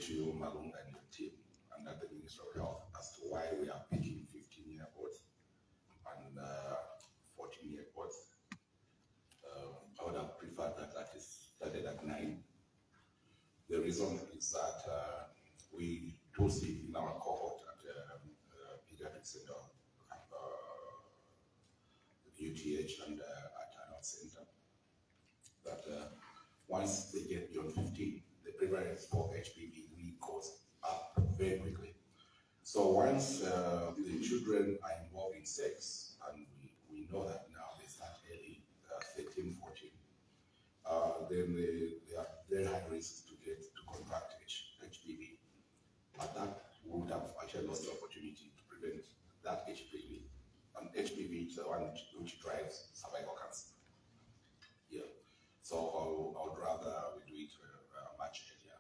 get to know Malunga and your team under the Ministry of Health as to why we are picking 15-year-olds and 14-year-olds. I would have preferred that is started at 9. The reason is that we do see in our cohort at Pediatric Center, UTH and at our center, that once they get beyond 15, the prevalence for HPV really goes up very quickly. So once the children are involved in sex, and we know that now they start early, 13, 14, then they are very high risk to contract HPV. But that would have actually lost the opportunity to prevent that HPV. And HPV is the one which drives cervical cancer. Yeah. So I would rather we do it much earlier.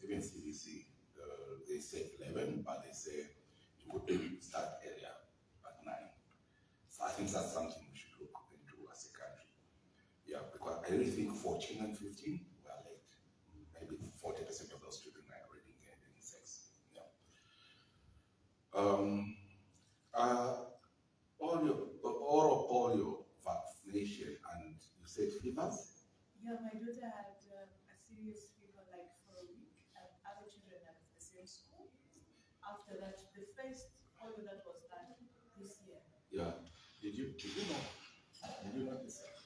Even CDC, they say 11, but they say you would start earlier at 9. So I think that's something we should look into as a country. Yeah, because I really think 14 and 15 were late. Maybe 40% of those children are already engaged in sex. Yeah. Oral polio vaccination, and you said fevers? Yeah, my daughter had a serious fever like for a week, and other children at the same school. After that, the first polio that was done this year. Yeah. Did you know? Did you notice that?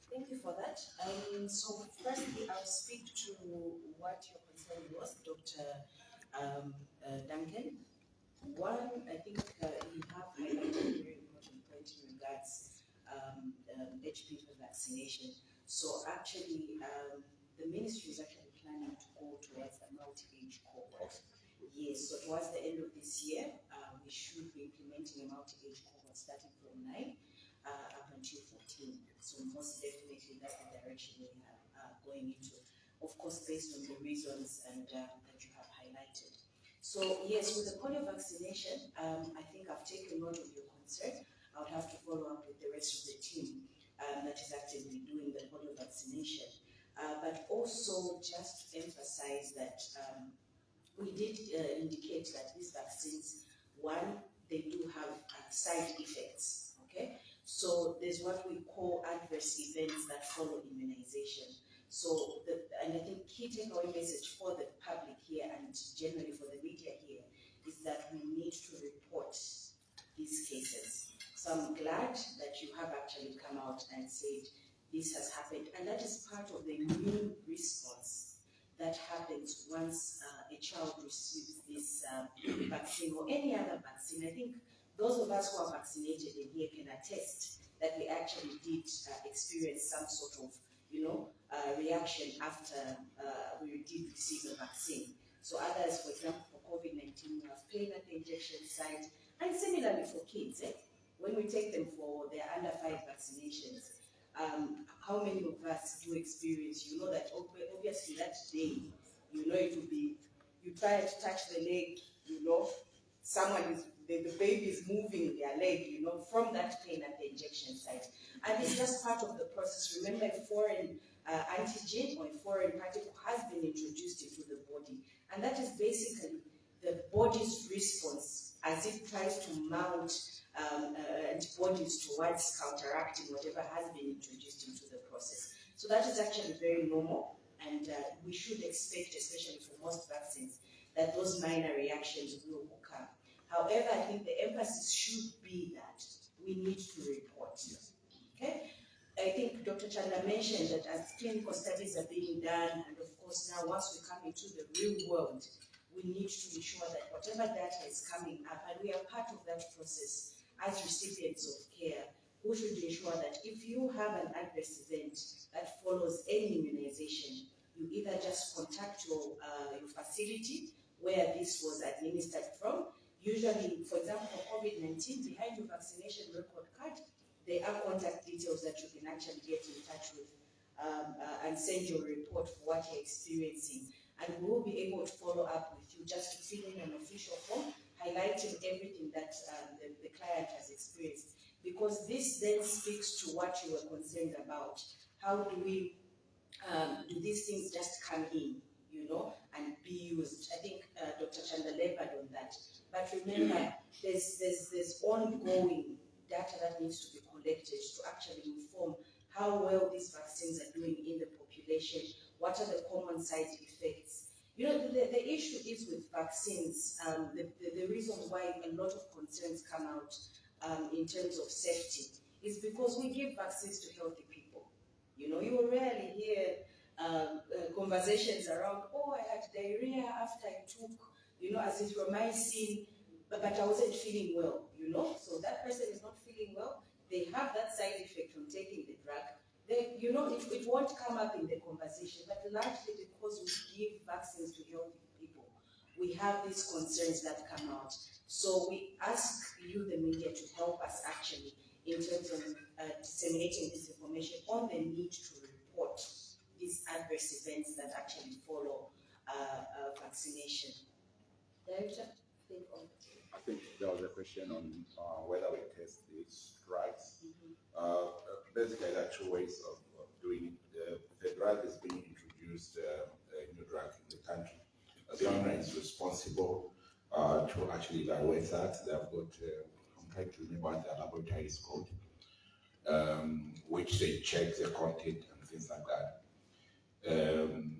Thank you for that. So firstly, I'll speak to what your concern was, Dr. Duncan. One, I think you have highlighted a very important point in regards HPV vaccination. So actually, the ministry is actually planning to go towards a multi-age cohort. Yes, so towards the end of this year, we should be implementing a multi-age cohort starting from 9 up until 14. So most definitely that's the direction we are going into. Of course, based on the reasons and that you have highlighted. So yes, with the polio vaccination, I think I've taken note of your concern. I would have to follow up with the rest of the team that is actively doing the polio vaccination. But also just to emphasize that we did indicate that these vaccines, one, they do have side effects, okay? So there's what we call adverse events that follow immunization. So, and I think key takeaway message for the public here and generally for the media here is that we need to report these cases. So I'm glad that you have actually come out and said this has happened, and that is part of the immune response that happens once a child receives this vaccine or any other vaccine. I think those of us who are vaccinated in here can attest that we actually did experience some sort of, reaction after we did receive the vaccine. So others, for example, for COVID-19, we have pain at the injection site, and similarly for kids, when we take them for their under 5 vaccinations, how many of us do experience, that obviously that day, it will be, you try to touch the leg, someone is, the baby is moving their leg, from that pain at the injection site. And it's just part of the process. Remember, a foreign antigen or a foreign particle has been introduced into the body. And that is basically the body's response as it tries to mount antibodies towards counteracting whatever has been introduced into the process. So that is actually very normal, and we should expect, especially for most vaccines, that those minor reactions will occur. However, I think the emphasis should be that we need to report. Yes. Okay? I think Dr. Chanda mentioned that as clinical studies are being done, and of course now once we come into the real world, we need to ensure that whatever data is coming up, and we are part of that process as recipients of care, we should ensure that if you have an adverse event that follows any immunization, you either just contact your facility where this was administered from. Usually, for example, for COVID-19, behind your vaccination record card, there are contact details that you can actually get in touch with and send your report for what you're experiencing. And we will be able to follow up with you just to fill in an official form, highlighting everything that the client has experienced. Because this then speaks to what you were concerned about. How do we do these things just come in, and be used? I think Dr. Chanda labored on that. But remember, there's ongoing data that needs to be collected to actually inform how well these vaccines are doing in the population, what are the common side effects. The issue is with vaccines, the reason why a lot of concerns come out in terms of safety is because we give vaccines to healthy people. You will rarely hear conversations around, oh, I had diarrhea after I took, azithromycin, but I wasn't feeling well, So that person is not feeling well. They have that side effect from taking the drug. It won't come up in the conversation, but largely because we give vaccines to healthy people, we have these concerns that come out. So we ask you, the media, to help us actually in terms of disseminating this information on the need to report these adverse events that actually follow vaccination. Director, think on. I think there was a question on whether we test these drugs. Basically, there are two ways of doing it. The drug is being introduced, a new drug in the country. The owner is responsible to actually evaluate that. They have got, I'm trying to remember what the laboratory is called, which they check the content and things like that.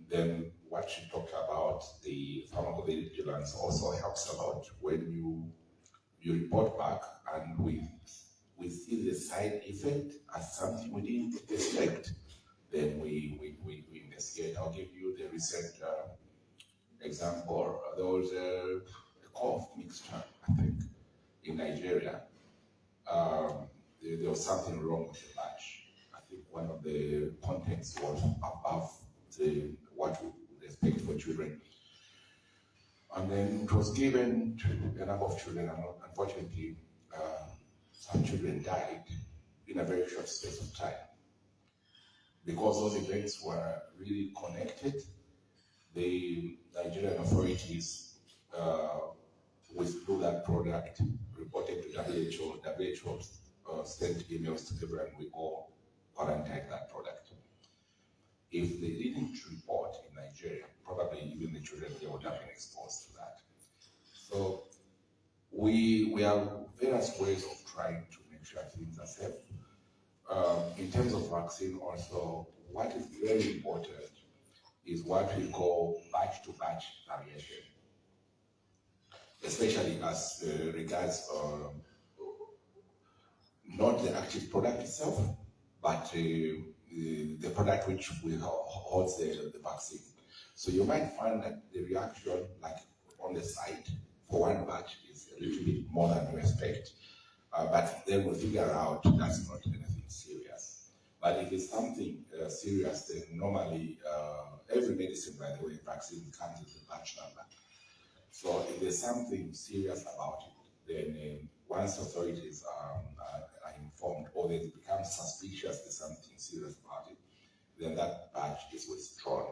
Then what you talked about, the pharmacovigilance also helps a lot when you report back and we see the side effect as something we didn't expect, then we investigate. I'll give you the recent example. There was a cough mixture, I think, in Nigeria. There was something wrong with the batch. I think one of the contents was above what we would expect for children. And then it was given to a number of children, and unfortunately, some children died in a very short space of time. Because those events were really connected, the Nigerian authorities withdrew that product, reported to WHO. WHO sent emails to everyone, we all quarantined that product. If they didn't report in Nigeria, probably even the children they would have been exposed to that. So we have various ways of trying to make sure things are safe. In terms of vaccine also, what is very important is what we call batch-to-batch variation, especially as regards not the active product itself, but the product which holds the vaccine. So you might find that the reaction, like on the site, for one batch is a little bit more than you expect, but then we'll figure out that's not anything serious. But if it's something serious, then normally every medicine, by the way, vaccine comes with a batch number. So if there's something serious about it, then once authorities are informed or they become suspicious there's something serious about it, then that batch is withdrawn.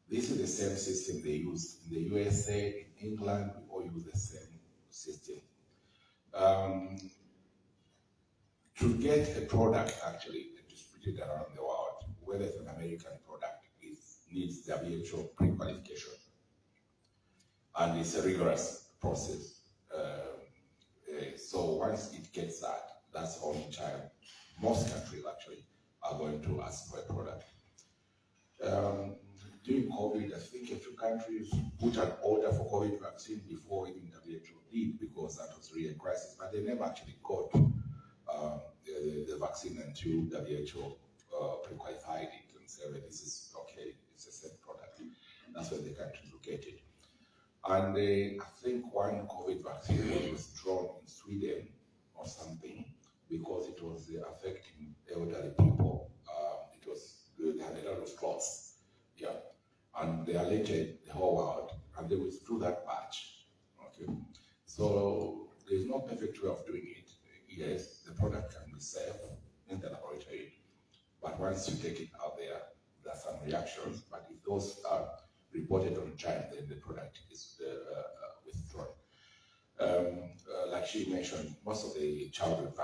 This is the same system they use in the USA, in England, we all use the same system. To get a product actually distributed around the world, whether it's an American product, it needs WHO pre-qualification. And it's a rigorous process. So once it gets that, that's the only time most countries actually are going to ask for a product. During COVID, I think a few countries put an order for COVID vaccine before even WHO did, because that was really a crisis, but they never actually got the vaccine until WHO pre-qualified it and said, well, this is okay, it's a safe product. That's when the countries will get it. And I think one COVID vaccine was withdrawn in Sweden or something because it was affecting elderly people. They had a lot of clots, yeah. And they alerted the whole world, and they withdrew that batch. Okay, so there is no perfect way of doing it. Yes, the product can be safe in the laboratory, but once you take it out there, there are some reactions. But if those are reported on time, then the product is withdrawn. Like she mentioned, most of the childhood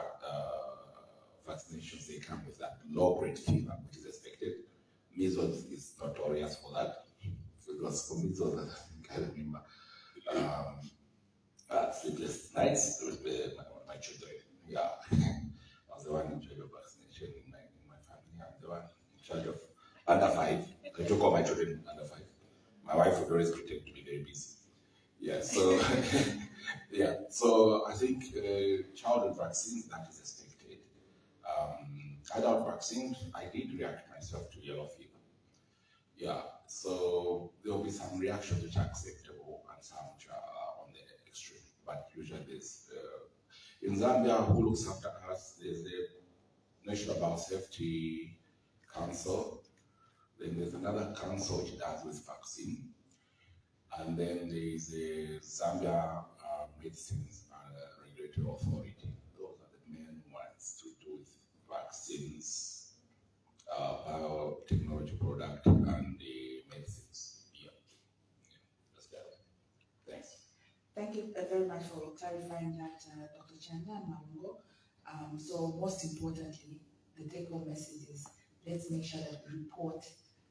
vaccinations, they come with that low-grade fever, which is expected. measles is notorious for that. Because for measles, I can remember sleepless nights with my children. Yeah, I was the one in charge of vaccination in my family. I'm the one in charge of under 5. I took all my children under 5. My wife would always pretend to be very busy. Yeah, so yeah, so I think childhood vaccines, that is expected. Adult vaccines, I did react myself to yellow fever. Yeah, so there will be some reactions which are acceptable and some which are on the extreme. But usually there's, in Zambia, who looks after us, there's the National Biosafety Council. Then there's another council which does with vaccine. And then there's the Zambia Medicines and Regulatory Authority. Those are the main ones to do with vaccines, biotechnology product, and the medicines. Yeah, that's that. Thanks. Thank you very much for clarifying that, Dr. Chanda and Malungo. So most importantly, the take-home message is let's make sure that we report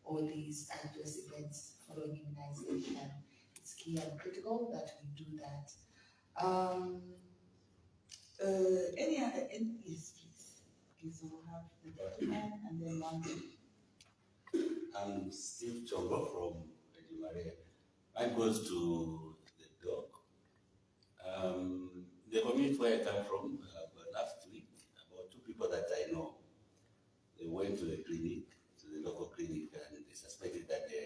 all these adverse events following immunization. It's key and critical that we do that. Any other entities, please? Please, we'll have the gentleman and then one. I'm Steve Chongo from Edimare. Mine goes to the dog. The community where I come from, last week, about 2 people that I know, they went to the clinic, to the local clinic, and they suspected that they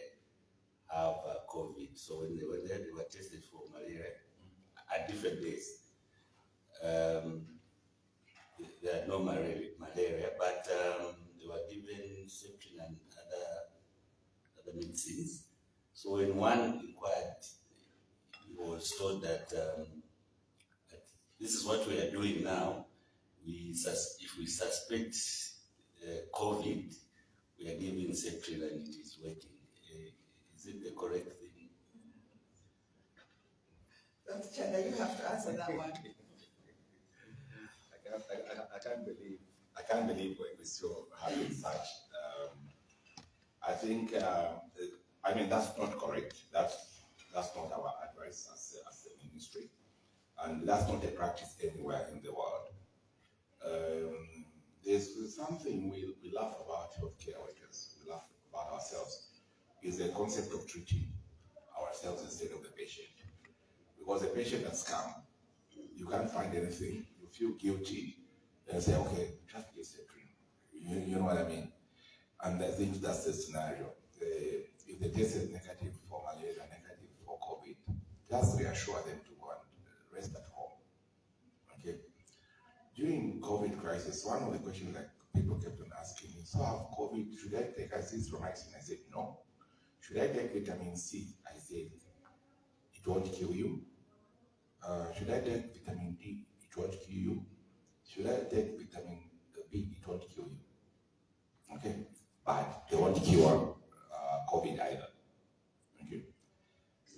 have COVID. So when they were there, they were tested for malaria at different days. They had no malaria, but they were given Septrin and other medicines. So when one inquired, he was told that this is what we are doing now. If we suspect COVID, we are giving Septrin and it is working. Is it the correct thing? Dr. Chanda, you have to answer that one. I can't believe we still having such. I think, I mean, that's not correct. That's not our advice as a ministry. And that's not a practice anywhere in the world. There's something we laugh about healthcare workers, we laugh about ourselves, is the concept of treating ourselves instead of the patient. Because the patient has come, you can't find anything, you feel guilty, and say, okay, just give Septrin. You know what I mean? And I think that's the scenario. If the test is negative for malaria, negative for COVID, just reassure them to go and rest at home. Okay? During COVID crisis, one of the questions that people kept on asking me, so I have COVID, should I take azithromycin? I said, no. Should I take vitamin C? I said, it won't kill you. Should I take vitamin D? It won't kill you. Should I take vitamin B? It won't kill you. Okay? But they won't cure COVID either. Okay?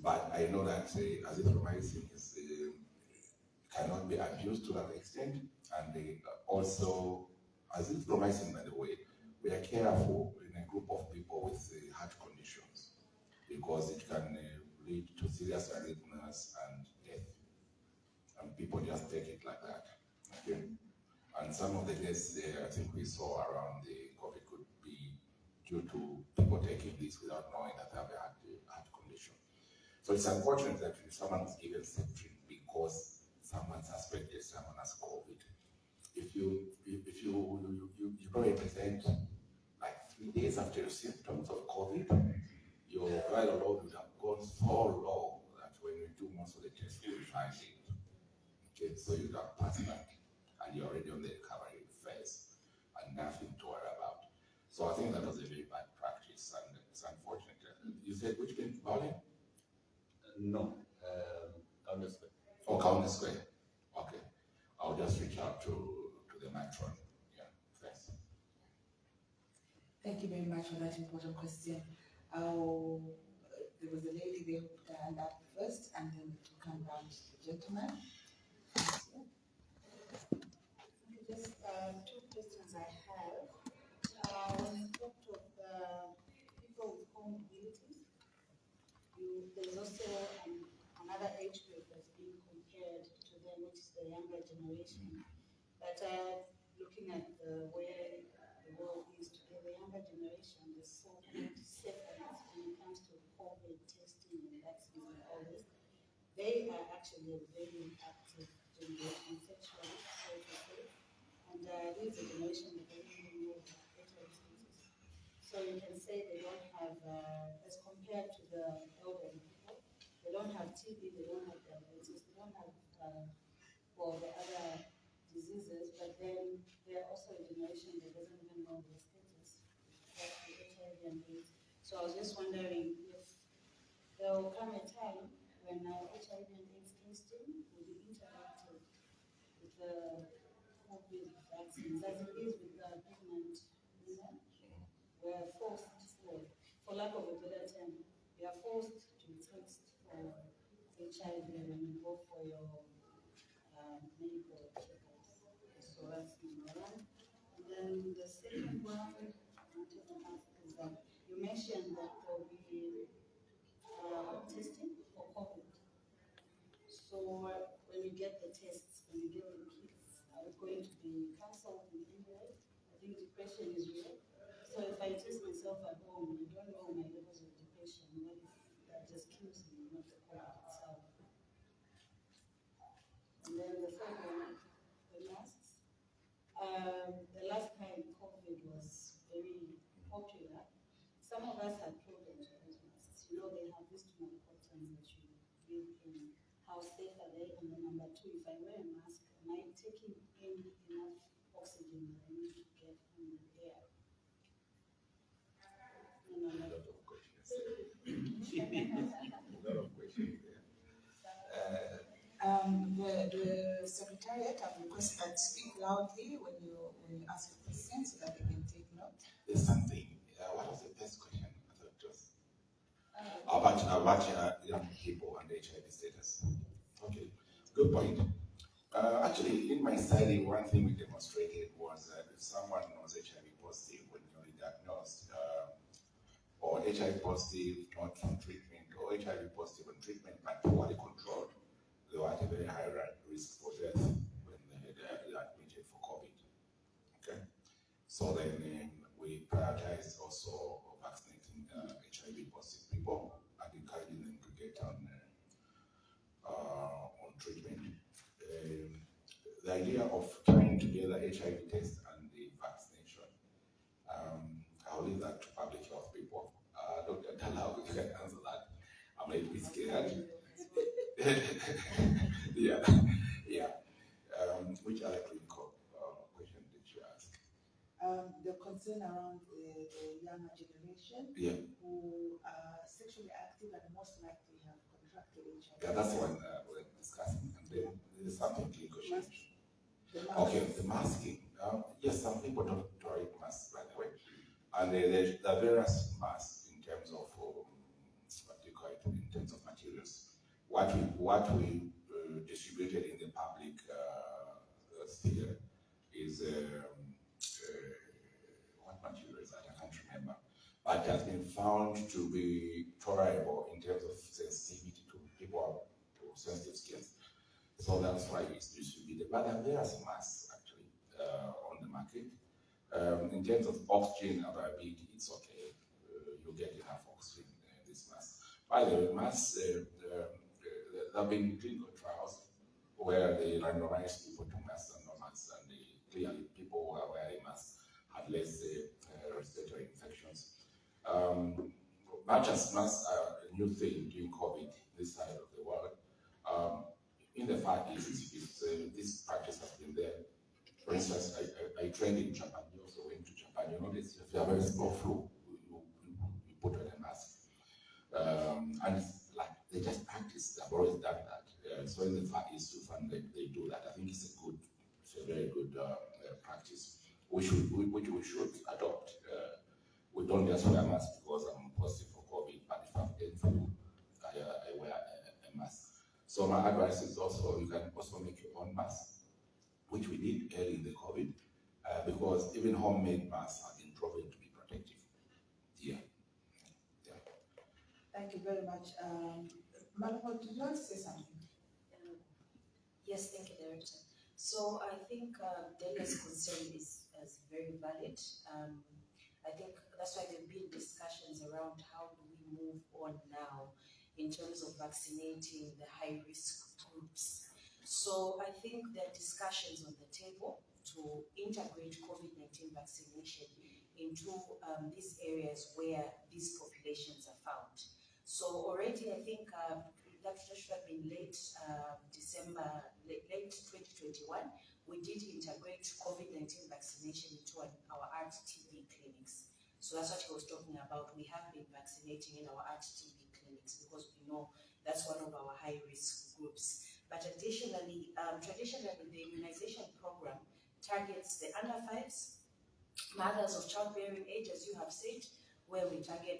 But I know that azithromycin cannot be abused to that extent, and they also, azithromycin, by the way, we are careful in a group of people with heart conditions because it can lead to serious arrhythmias and death, and people just take it like that. Okay? And some of the deaths I think we saw around the COVID could be due to people taking this without knowing that they have a heart condition. So it's unfortunate that if someone is given Septrin because someone suspected someone has COVID, if you probably present like 3 days after your symptoms of COVID, your viral load would have gone so low that when you do most of the tests, you will find it. Okay, so you have passed that, and you're already on the recovery phase, and nothing to worry about. So I think that was a very bad practice, and it's unfortunate. You said which clinic, Pauline? No, Countess Square. Oh, Countess Square. Okay, I'll just reach out to the matron. Yeah, thanks. Thank you very much for that important question. There was a lady there who put her hand up first, and then we'll come round to the gentleman. Just 2 questions I have. When you talked of there's also another age group that's being compared to them, which is the younger generation. But looking at where the world is today, the younger generation is so safer when it comes to COVID testing and vaccines and all this. They are actually very active generation sexually, so to say. And this is a generation that doesn't even know HIV status. So you can say they don't have, as compared to the elderly people, they don't have TB, they don't have diabetes, they don't have, well, the other diseases, but then they're also a generation that doesn't even know their status, that's the HIV and AIDS. So I was just wondering if there will come a time when HIV and AIDS testing will be integrated with the COVID vaccines, as it is with the pregnant women. We're forced, for lack of a better term, we are forced to test for HIV when you go for your medical checkups. So that's number one. And then the second one I wanted to ask is that you mentioned that there will be testing for COVID. So when you get the tests, when you get the kits, are it going to be cancelled in any way? I think depression is real. So if I test myself at home, I don't know my levels of depression. What if that just kills me, not the COVID itself? And then the third one, the masks. The last time COVID was very popular, some of us had problems with those masks. You know, they have this small cotton that you breathe in. How safe are they? And then number two, if I wear a mask, am I taking in enough oxygen that I need to get from the air? A lot of questions. A lot of questions there. The Secretariat have requested that speak loudly when you ask a question so that they can take note. There's something. What was the first question? I thought it was about young people and HIV status. Okay, good point. Actually, in my study, one thing we demonstrated was that if someone was HIV positive when newly diagnosed, or HIV positive not from treatment, or HIV positive on treatment but poorly controlled, they were at a very high risk for death when they had admitted for COVID. Okay, so then we prioritized also vaccinating HIV positive people and encouraging them to get on treatment. The idea of tying together HIV test and the vaccination, I'll leave that to public health people. Dr. Dalla, you can answer that. I'm a little bit scared. Yeah, yeah. Which other clinical question did you ask? The concern around the younger generation who are sexually active and most likely have contracted HIV. Yeah, that's one we're discussing. And then there's something clinical change. Okay, the masking. Yes, some people don't tolerate masks, by the way. And there are various masks in terms of what do you call it, in terms of materials. What we distributed in the public sphere is what material is that? I can't remember. But it has been found to be tolerable in terms of sensitivity to people with sensitive skins. So that's why it's distributed. But there are various masks actually on the market. In terms of oxygen availability, it's okay. You get enough oxygen in this mask. By the way, masks, there have been clinical trials where they randomized people to masks and no masks, and clearly people who are wearing masks had less respiratory infections. Much as masks are a new thing during COVID, this side of the world, in the Far East, this practice has been there. For instance, I trained in Japan. You also went to Japan. You notice if you have a very small flu, you put on a mask. And it's like they just practice. They've always done that. So in the Far East, you find that they do that. I think it's a very good practice, which we should adopt. We don't just wear a mask because I'm positive for COVID, but if I'm flu, I wear a mask. So my advice is also you can also make your own mask, which we did early in the COVID, because even homemade masks have been proven to be protective. Yeah. Thank you very much. Malcolm, did you want to say something? Yes, thank you, Director. So I think Delia's concern is very valid. I think that's why there have been discussions around how do we move on now in terms of vaccinating the high-risk groups. So I think there are discussions on the table to integrate COVID-19 vaccination into these areas where these populations are found. So already I think that should have been late December, late 2021, we did integrate COVID-19 vaccination into our RT-TB clinics. So that's what I was talking about. We have been vaccinating in our RT-TB clinics because we know that's one of our high-risk groups. But additionally, traditionally the immunization program targets the under 5s, mothers of childbearing age, as you have said, where we target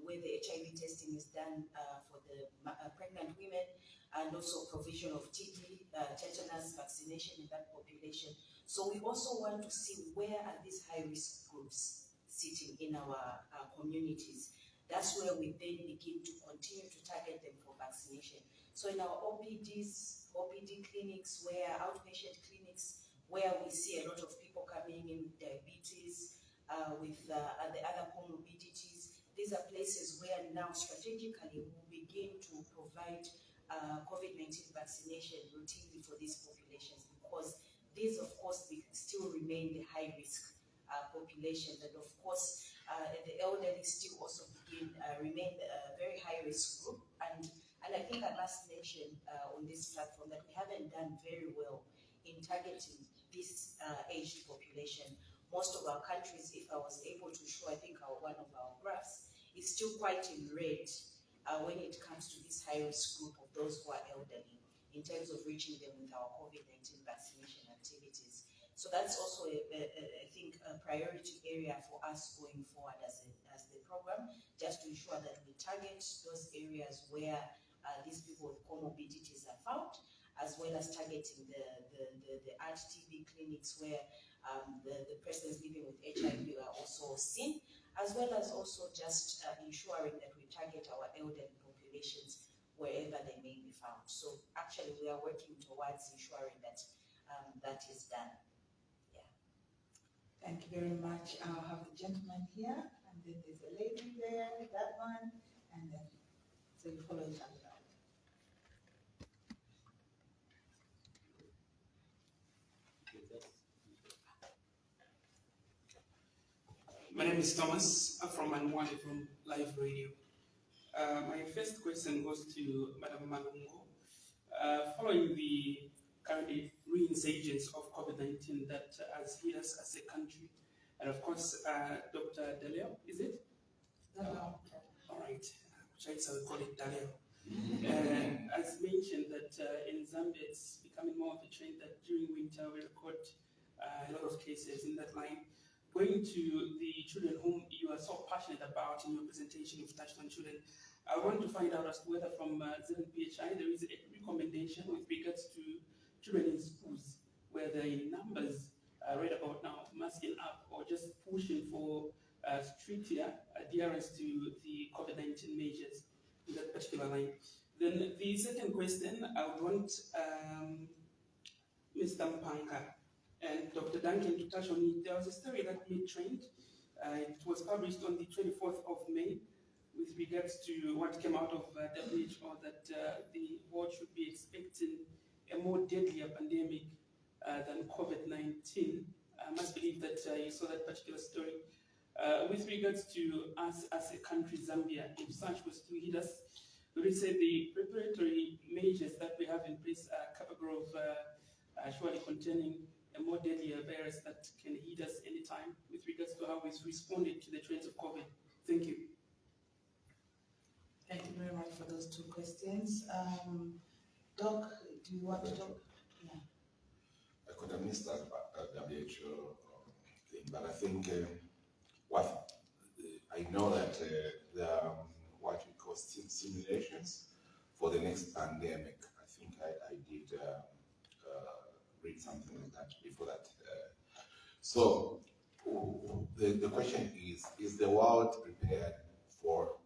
where the HIV testing is done for the pregnant women, and also provision of TB, tetanus vaccination in that population. So we also want to see where are these high-risk groups sitting in our communities. That's where we then begin to continue to target them for vaccination. So in our OPD clinics, where outpatient clinics, where we see a lot of people coming in with diabetes, with the other comorbidities, these are places where now strategically we begin to provide COVID-19 vaccination routinely for these populations, because these, of course, still remain the high-risk populations, and of course, the elderly still also remain a very high-risk group. And I think I must mention on this platform that we haven't done very well in targeting this aged population. Most of our countries, if I was able to show, I think one of our graphs is still quite in red when it comes to this high-risk group of those who are elderly, in terms of reaching them with our COVID-19 vaccination activities. So that's also, I think, a priority area for us going forward as the program, just to ensure that we target those areas where these people with comorbidities are found, as well as targeting the RT-TB clinics where the persons living with HIV are also seen, as well as also just ensuring that we target our elderly populations wherever they may be found. So actually we are working towards ensuring that that is done. Yeah. Thank you very much. I'll have the gentleman here, and then there's a lady there, that one, and then, so you follow each other out. My name is Thomas. I'm from Anwani from Live Radio. My first question goes to Madam Malungo. Following the current resurgence of COVID-19 that has hit us as a country, and of course, Dr. Dalio, is it? All right, I will call it Dalio. As mentioned that in Zambia, it's becoming more of a trend that during winter we record a lot of cases in that line. Going to the children whom you are so passionate about in your presentation, you've touched on children. I want to find out as to whether from ZNPHI there is a recommendation with regards to children in schools, where the numbers are right about now masking up or just pushing for stricter adherence to the COVID-19 measures in that particular line. Then the second question, I would want Mr. Mpanka and Dr. Duncan to touch on it. There was a story that made trend. It was published on the 24th of May with regards to what came out of WHO, that the world should be expecting a more deadlier pandemic than COVID-19. I must believe that you saw that particular story. With regards to us as a country, Zambia, if such was to hit us, we would say the preparatory measures that we have in place are capable of surely containing a more deadlier virus that can hit us anytime, with regards to how we've responded to the trends of COVID. Thank you. Thank you very much for those two questions. Doc, do you want to talk? Yeah. I could have missed that WHO thing, but I think what I know that there are what we call simulations for the next pandemic. I think I did read something like that before that. So the question is the world prepared for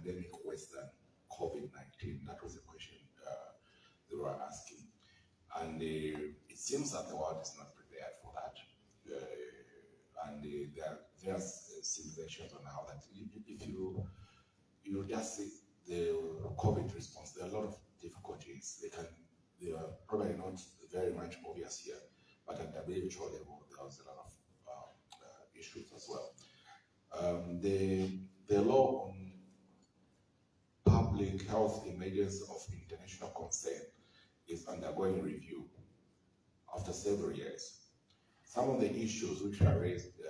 pandemic worse than COVID-19? That was the question they were asking. And it seems that the world is not prepared for that. And there are simulations on how that, if you just see the COVID response, there are a lot of difficulties. They are probably not very much obvious here, but at WHO level, there was a lot of issues as well. The law on public health emergency of international concern is undergoing review after several years. Some of the issues which are raised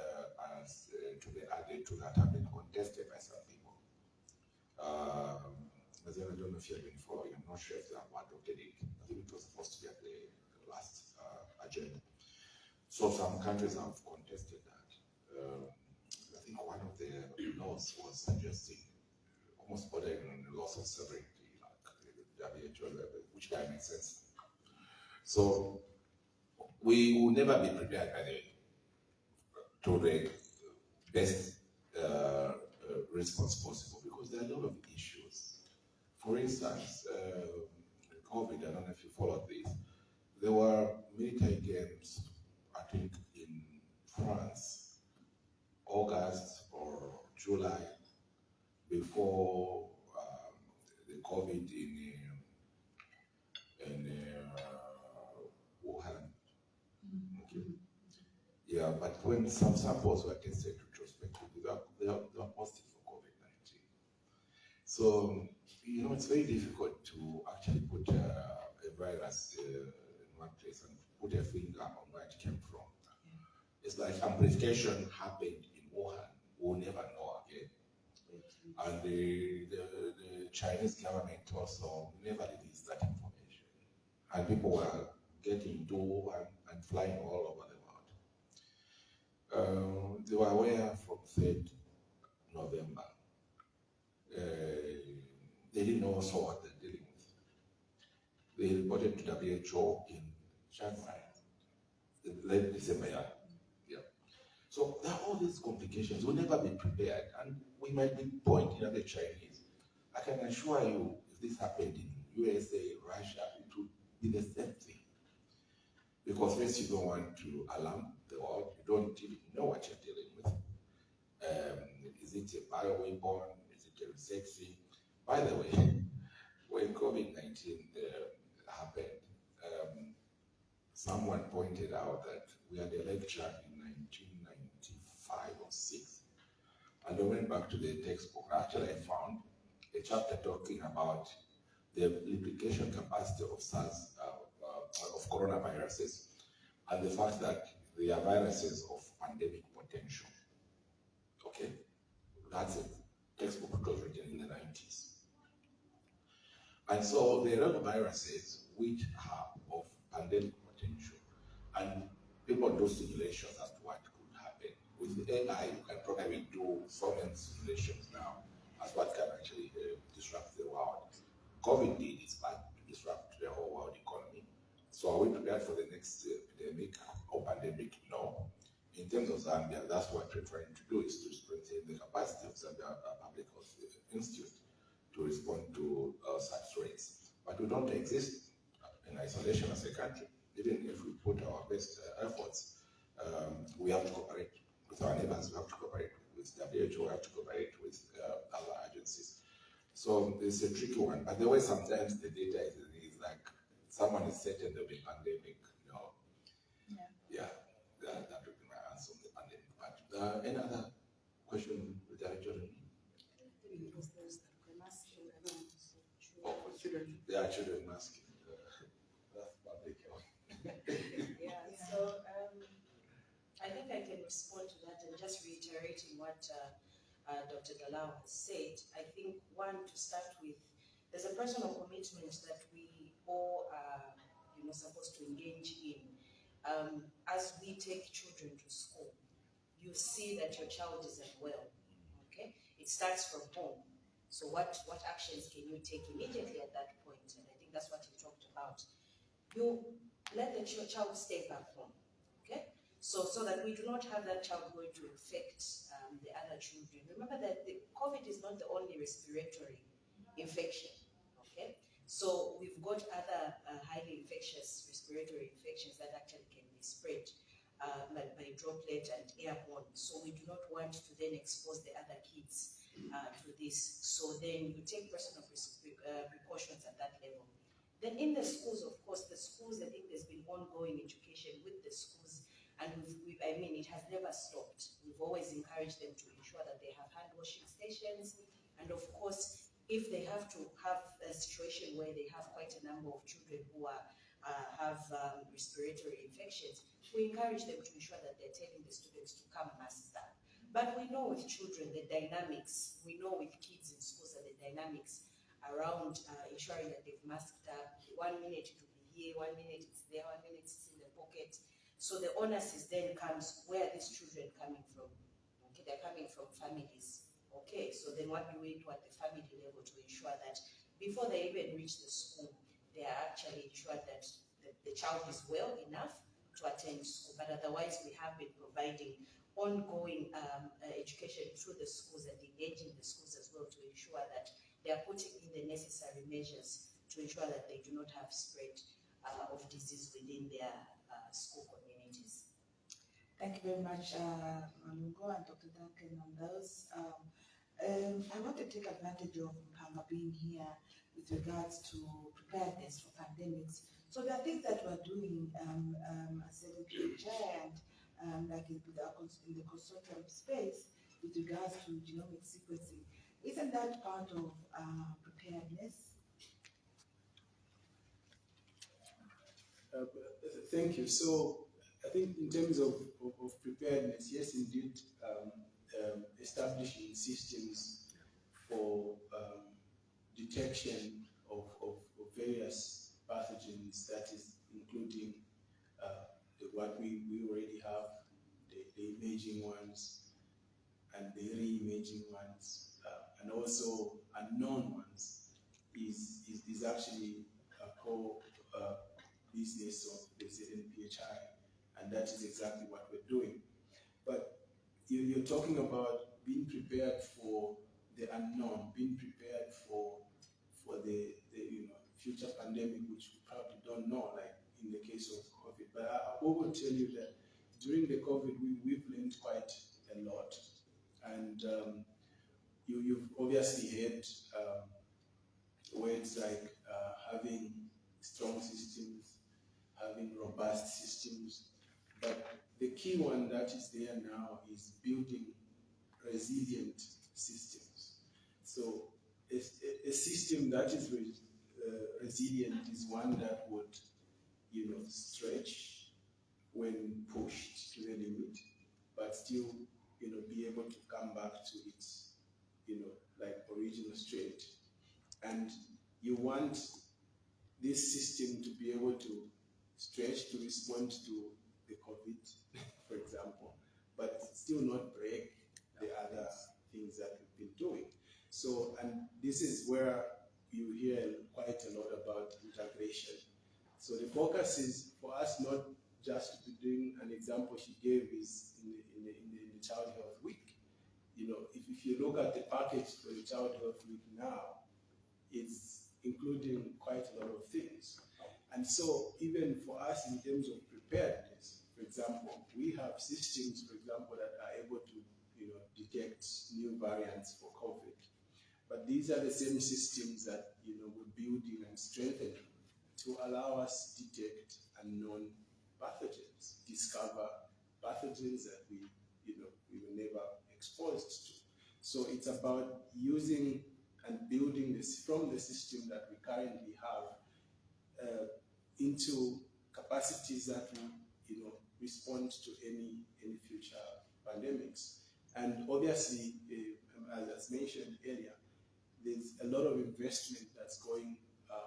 as to be added to that have been contested by some people. I don't know if you have been following, I'm not sure if they have adopted it. I think it was supposed to be at the last agenda. So some countries have contested that. I think one of the laws was suggesting almost bordering on the loss of sovereignty, like the WHO level, which kind of makes sense. So we will never be prepared by to the best response possible, because there are a lot of issues. For instance, COVID, I don't know if you followed this, there were military games, I think in France, August or July, before the COVID in Wuhan. Okay. Yeah, but when some samples were tested retrospectively, they were positive for COVID-19. So, it's very difficult to actually put a virus in one place and put a finger on where it came from. It's like amplification happened in Wuhan, we'll never know again. And the Chinese government also never released that information. And people were getting into Wuhan and flying all over the world. They were aware from 3rd November. They didn't know also what they're dealing with. They reported to WHO in January, late December. Yeah. So there are all these complications. We'll never be prepared, and we might be pointing at the Chinese. I can assure you, if this happened in USA, Russia, it would be the same thing. Because first, you don't want to alarm the world. You don't even know what you're dealing with. Is it a bioweapon? Is it a sexy? By the way, when COVID-19 happened, someone pointed out that we had a lecture in 1995 or 6, and I went back to the textbook. Actually, I found a chapter talking about the replication capacity of SARS, of coronaviruses, and the fact that they are viruses of pandemic potential. Okay, that's it. Textbook was written in the 90s. And so there are viruses which are of pandemic potential, and people do simulations as to what could happen. With AI, you can probably do so many simulations now as what can actually disrupt the world. COVID did its part to disrupt the whole world economy. So are we prepared for the next epidemic or pandemic? No. In terms of Zambia, that's what we're trying to do, is to strengthen the capacity of Zambia Public Health Institute to respond to such threats. But we don't exist in isolation as a country. Even if we put our best efforts, we have to cooperate with our neighbors, we have to cooperate with WHO, we have to cooperate with other agencies. So it's a tricky one. But the way sometimes the data is like, someone is certain there'll be a pandemic, that would be my answer on the pandemic part. Any other question with the children? Children. Yeah, children masking. That's public health. Yeah, so I think I can respond to that, and just reiterating what Dr. Galau has said. I think one, to start with, there's a personal commitment that we all are supposed to engage in. As we take children to school, you see that your child is unwell. Okay, it starts from home. So what actions can you take immediately at that point? And I think that's what you talked about. You let your child stay back home, okay? So that we do not have that child going to infect the other children. Remember that the COVID is not the only respiratory infection, okay? So we've got other highly infectious respiratory infections that actually can be spread by droplet and airborne. So we do not want to then expose the other kids to this. So then you take personal precautions at that level. Then in the schools, of course, the schools, I think there's been ongoing education with the schools, and I mean, it has never stopped. We've always encouraged them to ensure that they have hand washing stations, and of course, if they have to have a situation where they have quite a number of children who have respiratory infections, we encourage them to ensure that they're telling the students to come masked up. But we know with children, the dynamics, we know with kids in schools that the dynamics around ensuring that they've masked up. 1 minute it will be here, 1 minute it's there, 1 minute it's in the pocket. So the onus is then comes, where are these children coming from? Okay, they're coming from families. Okay, so then what do we do at the family level to ensure that before they even reach the school, they are actually ensured that the child is well enough to attend school. But otherwise, we have been providing ongoing education through the schools and engaging the schools as well to ensure that they are putting in the necessary measures to ensure that they do not have spread of disease within their school communities. Thank you very much, Malungo and Dr. Duncan, on those. I want to take advantage of Mpanga being here with regards to preparedness for pandemics. So there are things that we're doing as ZNPHI and like in the consortium space with regards to genomic sequencing. Isn't that part of preparedness? Thank you. So I think in terms of preparedness, yes, indeed, establishing systems for detection of various pathogens, that is including what we already have, the imaging ones and the re-imaging ones, and also unknown ones, is actually a core business of the ZNPHI, and that is exactly what we're doing. But you're talking about being prepared for the unknown, being prepared for the future pandemic, which we probably don't know, like in the case of COVID. But I will tell you that during the COVID, we've learned quite a lot. And you've obviously heard words like having strong systems, having robust systems. But the key one that is there now is building resilient systems. So a system that is resilient is one that would, stretch when pushed to the limit, but still, be able to come back to its, like original state. And you want this system to be able to stretch to respond to the COVID, for example, but still not break the other things that we've been doing. So, and this is where you hear quite a lot about integration. So the focus is for us not just to be doing, an example she gave is in the Child Health Week. If you look at the package for the Child Health Week now, it's including quite a lot of things. And so even for us in terms of preparedness, for example, we have systems, for example, that are able to detect new variants for COVID. But these are the same systems that we're building and strengthening to allow us to detect unknown pathogens, discover pathogens that we were never exposed to. So it's about using and building this from the system that we currently have into capacities that will respond to any future pandemics. And obviously, as mentioned earlier, there's a lot of investment that's going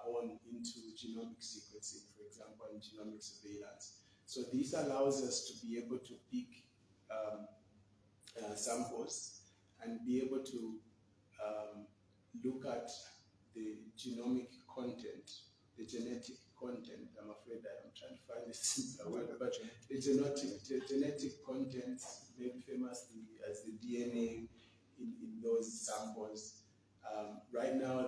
on into genomic sequencing, for example, and genomic surveillance. So this allows us to be able to pick samples and be able to look at the genomic content, the genetic content. I'm afraid that I'm trying to find a simpler word, but the genetic content, maybe famously as the DNA in those samples. Right now,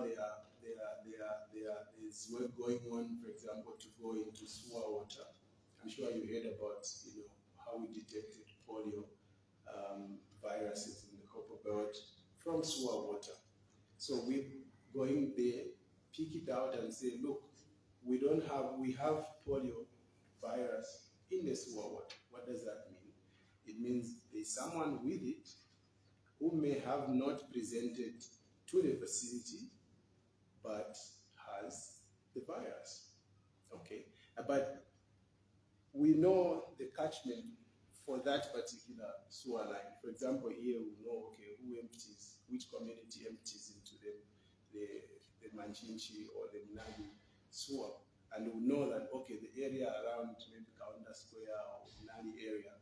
there's work going on, for example, to go into sewer water. I'm sure you heard about, how we detected polio viruses in the copper belt from sewer water. So we're going there, pick it out and say, look, we have polio virus in the sewer water. What does that mean? It means there's someone with it who may have not presented to the facility, but has the virus. Okay, but we know the catchment for that particular sewer line. For example, here we know, okay, which community empties into the Manchinchi or the Minagi sewer. And we know that, okay, the area around maybe Kaunda Square or Minagi area,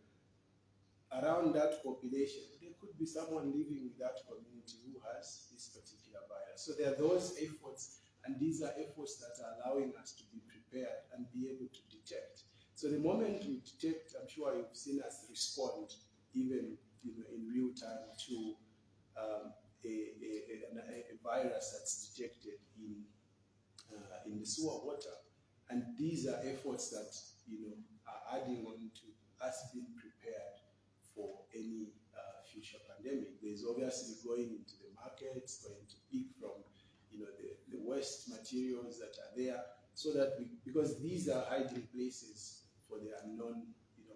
around that population, there could be someone living in that community who has this particular virus. So there are those efforts, and these are efforts that are allowing us to be prepared and be able to detect. So the moment we detect, I'm sure you've seen us respond, even in real time, to a virus that's detected in the sewer water. And these are efforts that are adding on to us being prepared for any future pandemic. There's obviously going into the markets, going to pick from the waste materials that are there, so that because these are hiding places for the unknown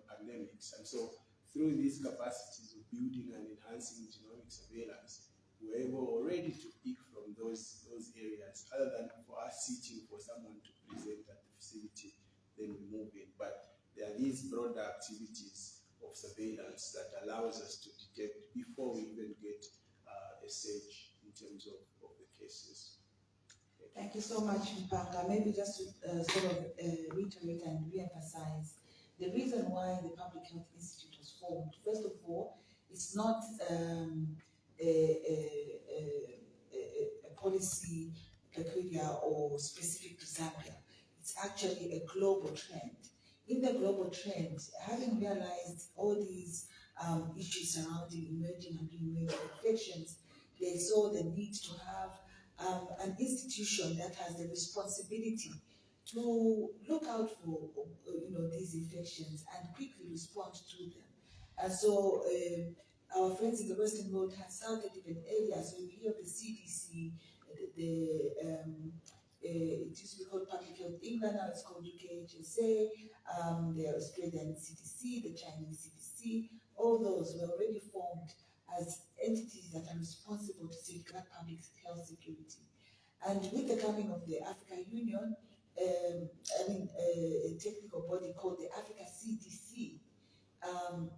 pandemics. And so through these capacities of building and enhancing genomic surveillance, we're able already to pick from those areas, other than for us sitting for someone to present at the facility, then we move in. But there are these broader activities of surveillance that allows us to detect before we even get a surge in terms of the cases. Thank you so much, Mpanga. Maybe just to reiterate and re-emphasize, the reason why the Public Health Institute was formed, first of all, it's not a policy peculiar or specific to Zambia. It's actually a global trend. In the global trend, having realized all these issues surrounding emerging and re-emerging infections, they saw the need to have an institution that has the responsibility to look out for these infections and quickly respond to them. And so our friends in the Western world have started even earlier. So you hear of the CDC, it used to be called Public Health England, now it's called UKHSA, the Australian CDC, the Chinese CDC, all those were already formed as entities that are responsible to safeguard public health security. And with the coming of the African Union, a technical body called the Africa CDC,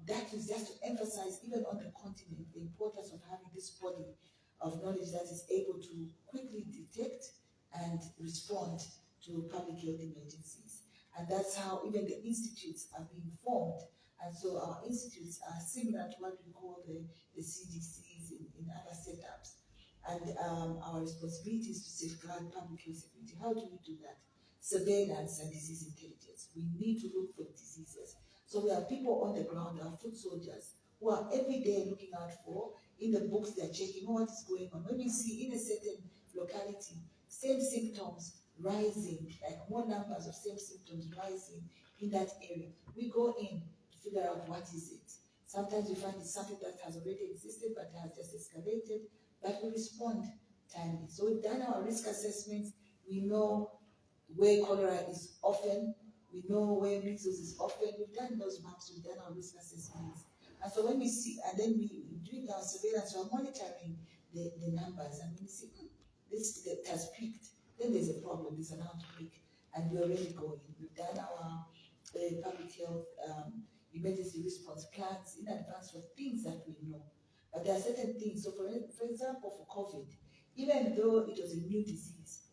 that is just to emphasize, even on the continent, the importance of having this body of knowledge that is able to quickly detect and respond to public health emergencies. And that's how even the institutes are being formed. And so our institutes are similar to what we call the CDCs in other setups. And our responsibility is to safeguard public health security. How do we do that? Surveillance and disease intelligence. We need to look for diseases. So we have people on the ground, our foot soldiers, who are every day looking out for, in the books they're checking what is going on. When we see in a certain locality, same symptoms rising, like more numbers of same symptoms rising in that area, we go in to figure out what is it. Sometimes we find it's something that has already existed but has just escalated, but we respond timely. So we've done our risk assessments. We know where cholera is often, we know where measles is often. We've done those maps, we've done our risk assessments. And so when we see, and then we doing our surveillance, we're monitoring the numbers, and when we see this has peaked, then there's a problem, there's an outbreak, and we're already going. We've done our public health emergency response plans in advance for things that we know. But there are certain things, so for example, for COVID, even though it was a new disease,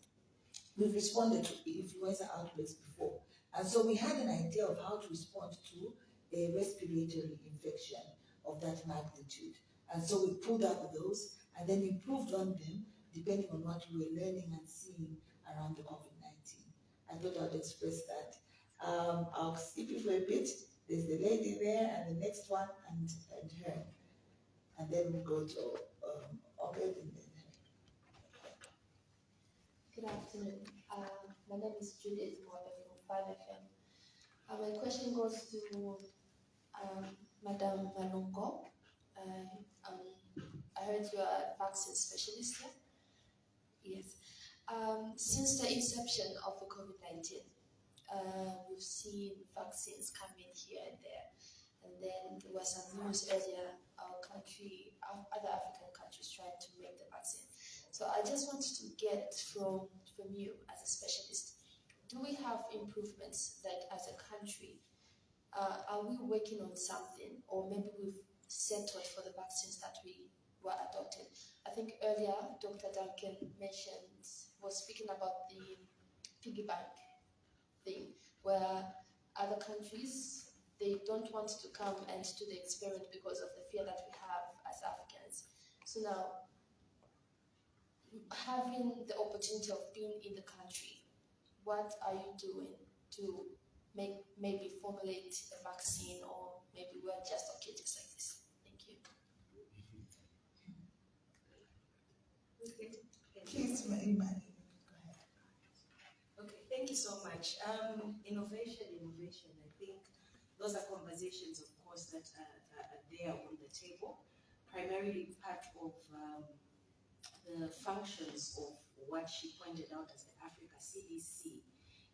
we've responded to influenza outbreaks before. And so we had an idea of how to respond to a respiratory infection of that magnitude. And so we pulled out those and then improved on them depending on what we were learning and seeing around the COVID-19. I thought I'd express that. I'll skip you for a bit. There's the lady there, and the next one, and her, and then we'll go to Obed and then her. Good afternoon. My name is Judith Mobe from 5FM. My question goes to Madam Malungo. I heard you are a vaccine specialist here. Yes. Since the inception of the COVID-19, we've seen vaccines coming here and there. And then there was some news earlier, our country, other African countries trying to make the vaccine. So I just wanted to get from you as a specialist, do we have improvements that as a country, are we working on something, or maybe we've settled for the vaccines that we were adopted? I think earlier Dr. Duncan was speaking about the piggy bank thing, where other countries, they don't want to come and do the experiment because of the fear that we have as Africans. So now, having the opportunity of being in the country, what are you doing to maybe formulate a vaccine, or maybe we're just okay just like this? Thank you. Please, Imani. Okay, thank you so much. Innovation. I think those are conversations, of course, that are there on the table. Primarily part of the functions of what she pointed out as the Africa CDC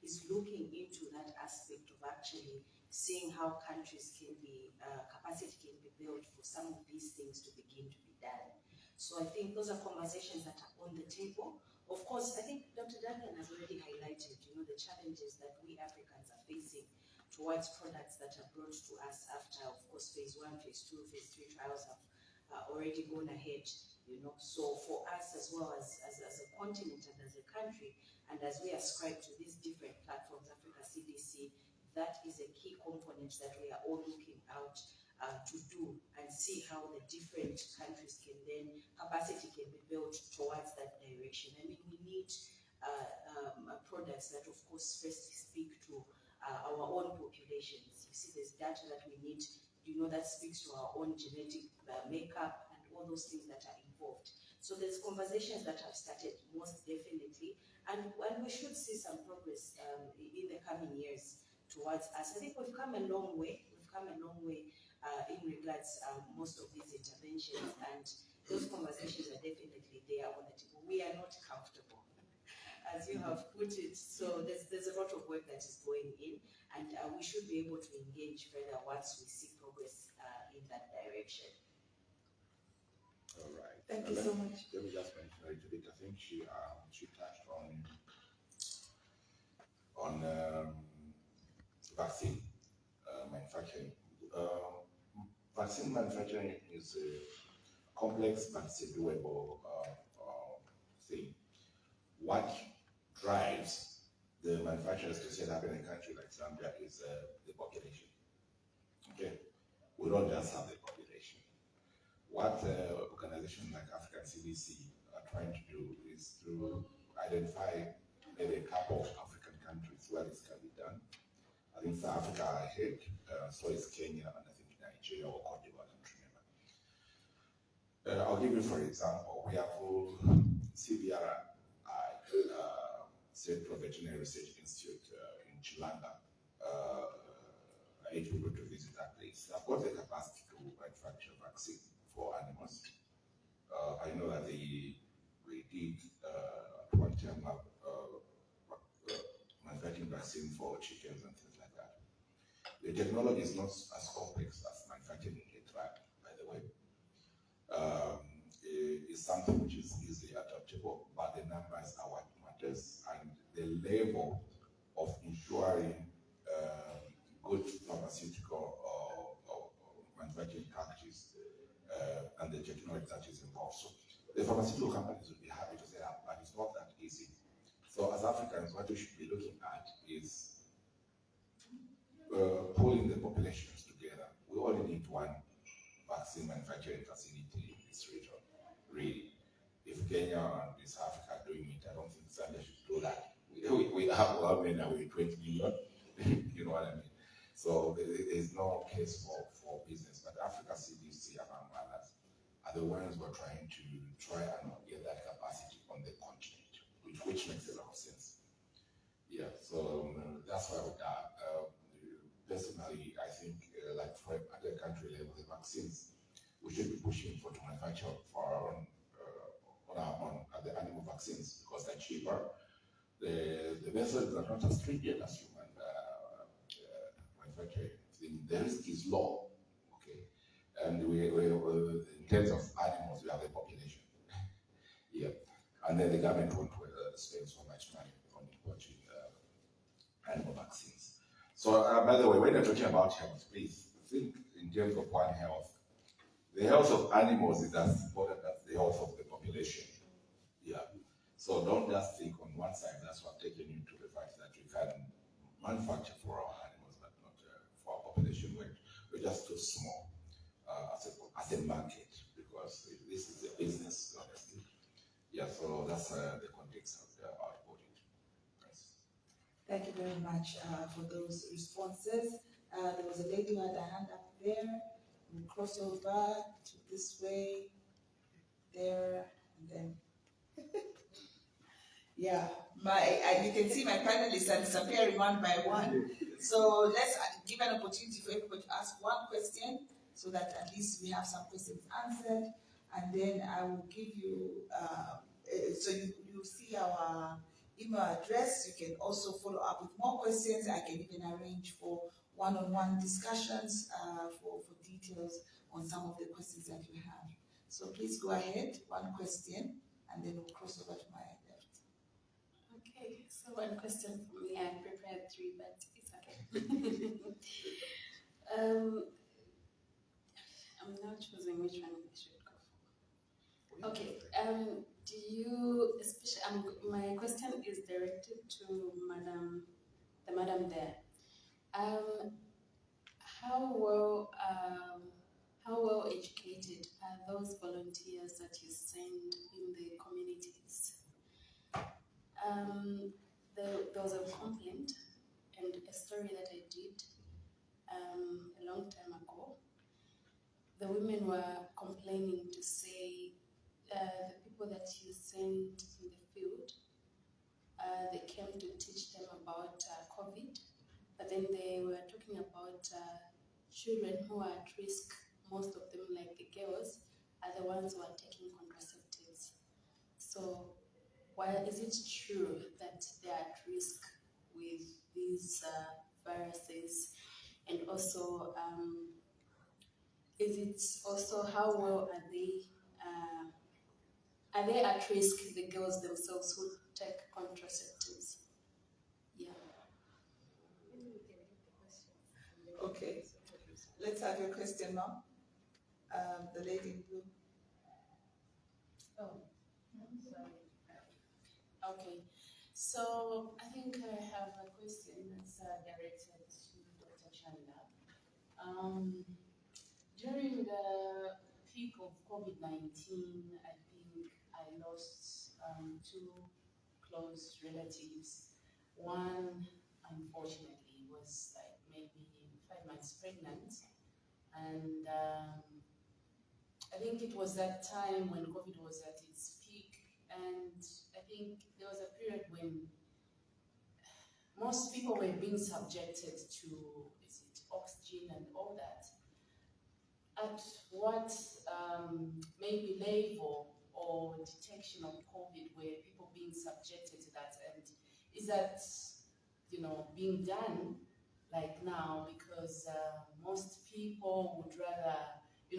is looking into that aspect of actually seeing how countries can be, capacity can be built for some of these things to begin to be done. So I think those are conversations that are on the table. Of course, I think Dr. Duncan has already highlighted, the challenges that we Africans are facing towards products that are brought to us after, of course, phase 1, phase 2, phase 3 trials have already gone ahead, So for us, as well as a continent and as a country, and as we ascribe to these different platforms, Africa CDC, that is a key component that we are all looking out to do and see how the different countries can then, capacity can be built towards that direction. I mean, we need products that, of course, first speak to our own populations. You see, there's data that we need, that speaks to our own genetic makeup and all those things that are involved. So there's conversations that have started, most definitely, and we should see some progress in the coming years towards us. I think we've come a long way. In regards most of these interventions, and those conversations are definitely there on the table. We are not comfortable, as you have put it. So there's a lot of work that is going in, and we should be able to engage further once we see progress in that direction. All right. Thank you so much. Let me just mention a little bit. I think she touched on vaccine manufacturing. Vaccine manufacturing is a complex but it's a doable thing. What drives the manufacturers to set up in a country like Zambia is the population. Okay, we don't just have the population. What organizations like African CDC are trying to do is to identify maybe a couple of African countries where this can be done. I think South Africa are ahead, so is Kenya, and I think Nigeria or Cote d'Ivoire, I don't remember. I'll give you, for example, we have CBRI, Central Veterinary Research Institute in Chilanga. I need people to visit that place. They've got the capacity to manufacture vaccine for animals. I know that we did at one time manufacturing vaccine for chickens and things like that. The technology is not as complex as manufacturing a drug, by the way. It's something which is easily adaptable, but the numbers are what matters, and the level of ensuring good pharmaceutical or manufacturing practice and the technology that is involved. So the pharmaceutical companies will be happy to set up, but it's not that easy. So as Africans, what we should be looking at is pulling the populations together. We only need one vaccine manufacturing facility in this region, really. If Kenya and East Africa are doing it, I don't think Zambia should do that. We how many are we? 20 million? You know what I mean? So there's no case for business, but Africa CDC, among others, are the ones who are trying and get that capacity on the continent, which makes a lot of sense. Yeah, so that's why personally, I think like at the country level, the vaccines, we should be pushing to manufacture for our own, on our own, the animal vaccines, because they're cheaper. The vessels are not as stringent as human manufacturing. The risk is low, okay? And we in terms of animals, we have the population. Yeah. And then the government won't spend so much money on importing animal vaccines. So, by the way, when you're talking about health, please think in terms of One Health. The health of animals is as important as the health of the population. Yeah. So don't just think on one side. That's what taken you to the fact that we can manufacture for our animals, but not for our population. We're just too small as a market, because this is a business, honestly. Yeah. So that's the context of the output. Thank you very much for those responses. There was a lady who had a hand up there. We'll cross over to this way, there, and then. Yeah, you can see my panelists are disappearing one by one. So let's give an opportunity for everybody to ask one question, so that at least we have some questions answered. And then I will give you, so you see our email address. You can also follow up with more questions. I can even arrange for one-on-one discussions for details on some of the questions that you have. So please go ahead, one question, and then we'll cross over to my left. Okay, so one question for me. I prepared three, but it's okay. I'm now choosing which one I should go for. Okay. Do you, especially, my question is directed to the madam there. How well educated are those volunteers that you send in the communities? There was a complaint and a story that I did a long time ago. The women were complaining to say the people that you send in the field, they came to teach them about COVID, but then they were talking about children who are at risk. Most of them, like the girls, are the ones who are taking contraceptives. So, while is it true that they are at risk with these viruses, and also is it also how well are they at risk, the girls themselves who take contraceptives? Yeah. Okay, let's have your question now. The lady in blue. Oh, sorry. Okay, so I think I have a question that's directed to Dr. Chanda. During the peak of COVID-19, I think I lost two close relatives. One, unfortunately, was like maybe 5 months pregnant, and I think it was that time when COVID was at its peak, and I think there was a period when most people were being subjected to oxygen and all that. At what maybe level or detection of COVID were people being subjected to that, and is that being done like now? Because most people would rather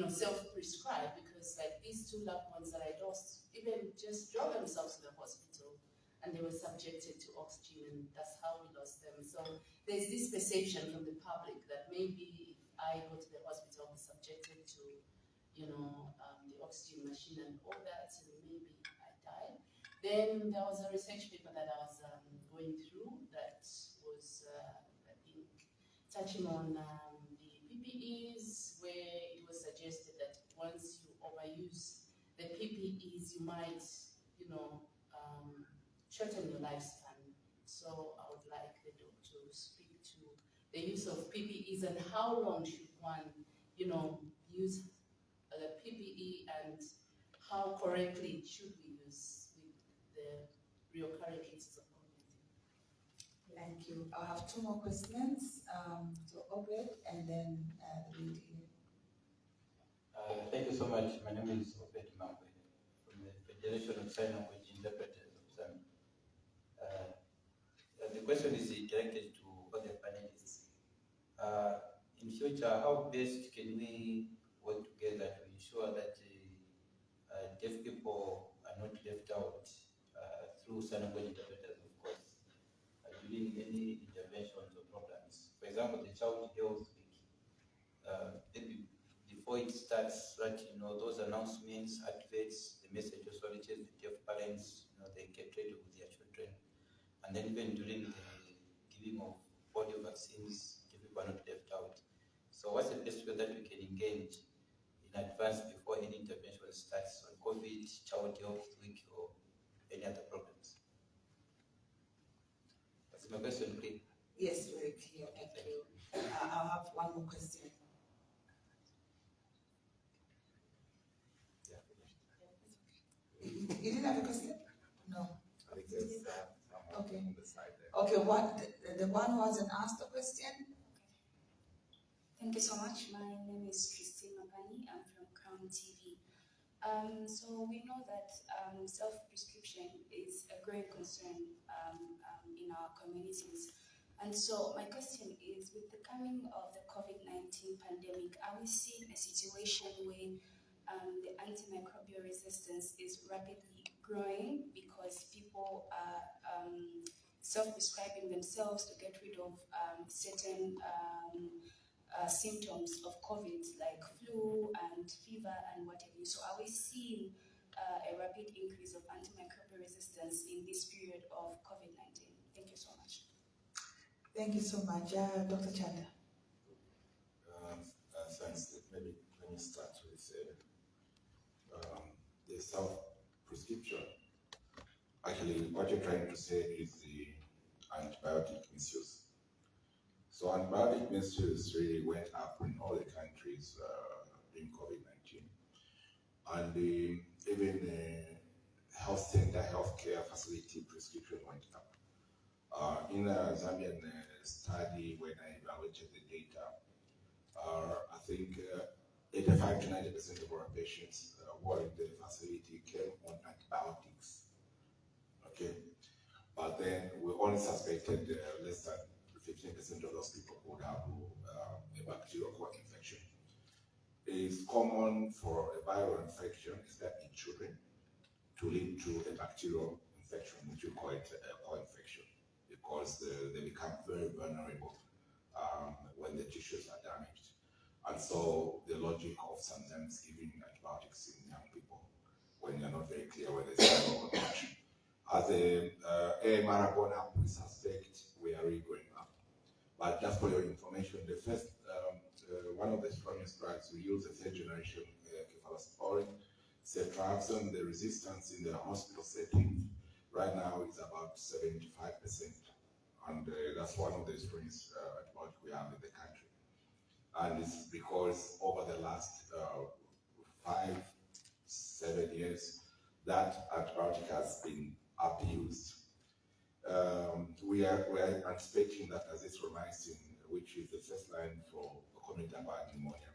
self-prescribe, because like these two loved ones that I lost even just drove themselves to the hospital and they were subjected to oxygen, and that's how we lost them. So there's this perception from the public that maybe if I go to the hospital, I'm subjected to the oxygen machine and all that, and maybe I die. Then there was a research paper that I was going through that was, I think, touching on the PPEs, where it was suggested that once you overuse the PPEs, you might, shorten your lifespan. So So I would like the doc to speak to the use of PPEs and how long should one, use the PPE and how correctly should we use with the recurring cases of COVID-19. Thank you. I have two more questions. So Obed and then the lady here. Thank you so much. My name is Obed Mangwe from the Federation of Sign Language Interpreters of Zambia. The question is directed to all the panelists. In future, how best can we work together to ensure that deaf people are not left out through sign language interpreters, of course, during any interventions or programs? For example, the Child Health Week. Maybe before it starts, those announcements, adverts, the message also reaches the deaf parents, they get ready with their children. And then even during the giving of polio vaccines, the people are not left out. So what's the best way that we can engage in advance before any intervention starts on COVID, Child Health Week, or any other programs? That's my question, please. Yes, very clear. Thank you. I'll have one more question. You didn't have a question? No. I think there's someone Okay. on the side there. Okay, the one who hasn't asked a question? Thank you so much. My name is Christine Mabani. I'm from Crown TV. So we know that self-prescription is a great concern in our communities. And so my question is, with the coming of the COVID-19 pandemic, are we seeing a situation where the antimicrobial resistance is rapidly growing because people are self-prescribing themselves to get rid of certain symptoms of COVID, like flu and fever and what have you? So are we seeing a rapid increase of antimicrobial resistance in this period of COVID-19? Thank you so much. Thank you so much. Dr. Chanda. Thanks. Let me start with the self-prescription. Actually, what you're trying to say is the antibiotic misuse. So antibiotic misuse really went up in all the countries during COVID-19. And even health center, healthcare facility prescription went up. In a Zambian study, when I evaluated the data, I think 85 to 90% of our patients who are in the facility came on antibiotics. Okay, but then we only suspected less than 15% of those people would have a bacterial co-infection. It is common for a viral infection, is that in children, to lead to a bacterial infection, which we call it a co-infection, because they become very vulnerable when the tissues are damaged. And so the logic of sometimes giving antibiotics in young people when you're not very clear whether it's viral or not. As a AMR going up, we suspect we are really going up. But just for your information, the first, one of the strongest drugs we use, the third generation cephalosporin, ceftriaxone, the resistance in the hospital setting right now is about 75%. And that's one of the strongest antibiotics we have in the country. And it's because over the last 5-7 years, that antibiotic has been abused. We are anticipating that azithromycin, which is the first line for community-acquired pneumonia,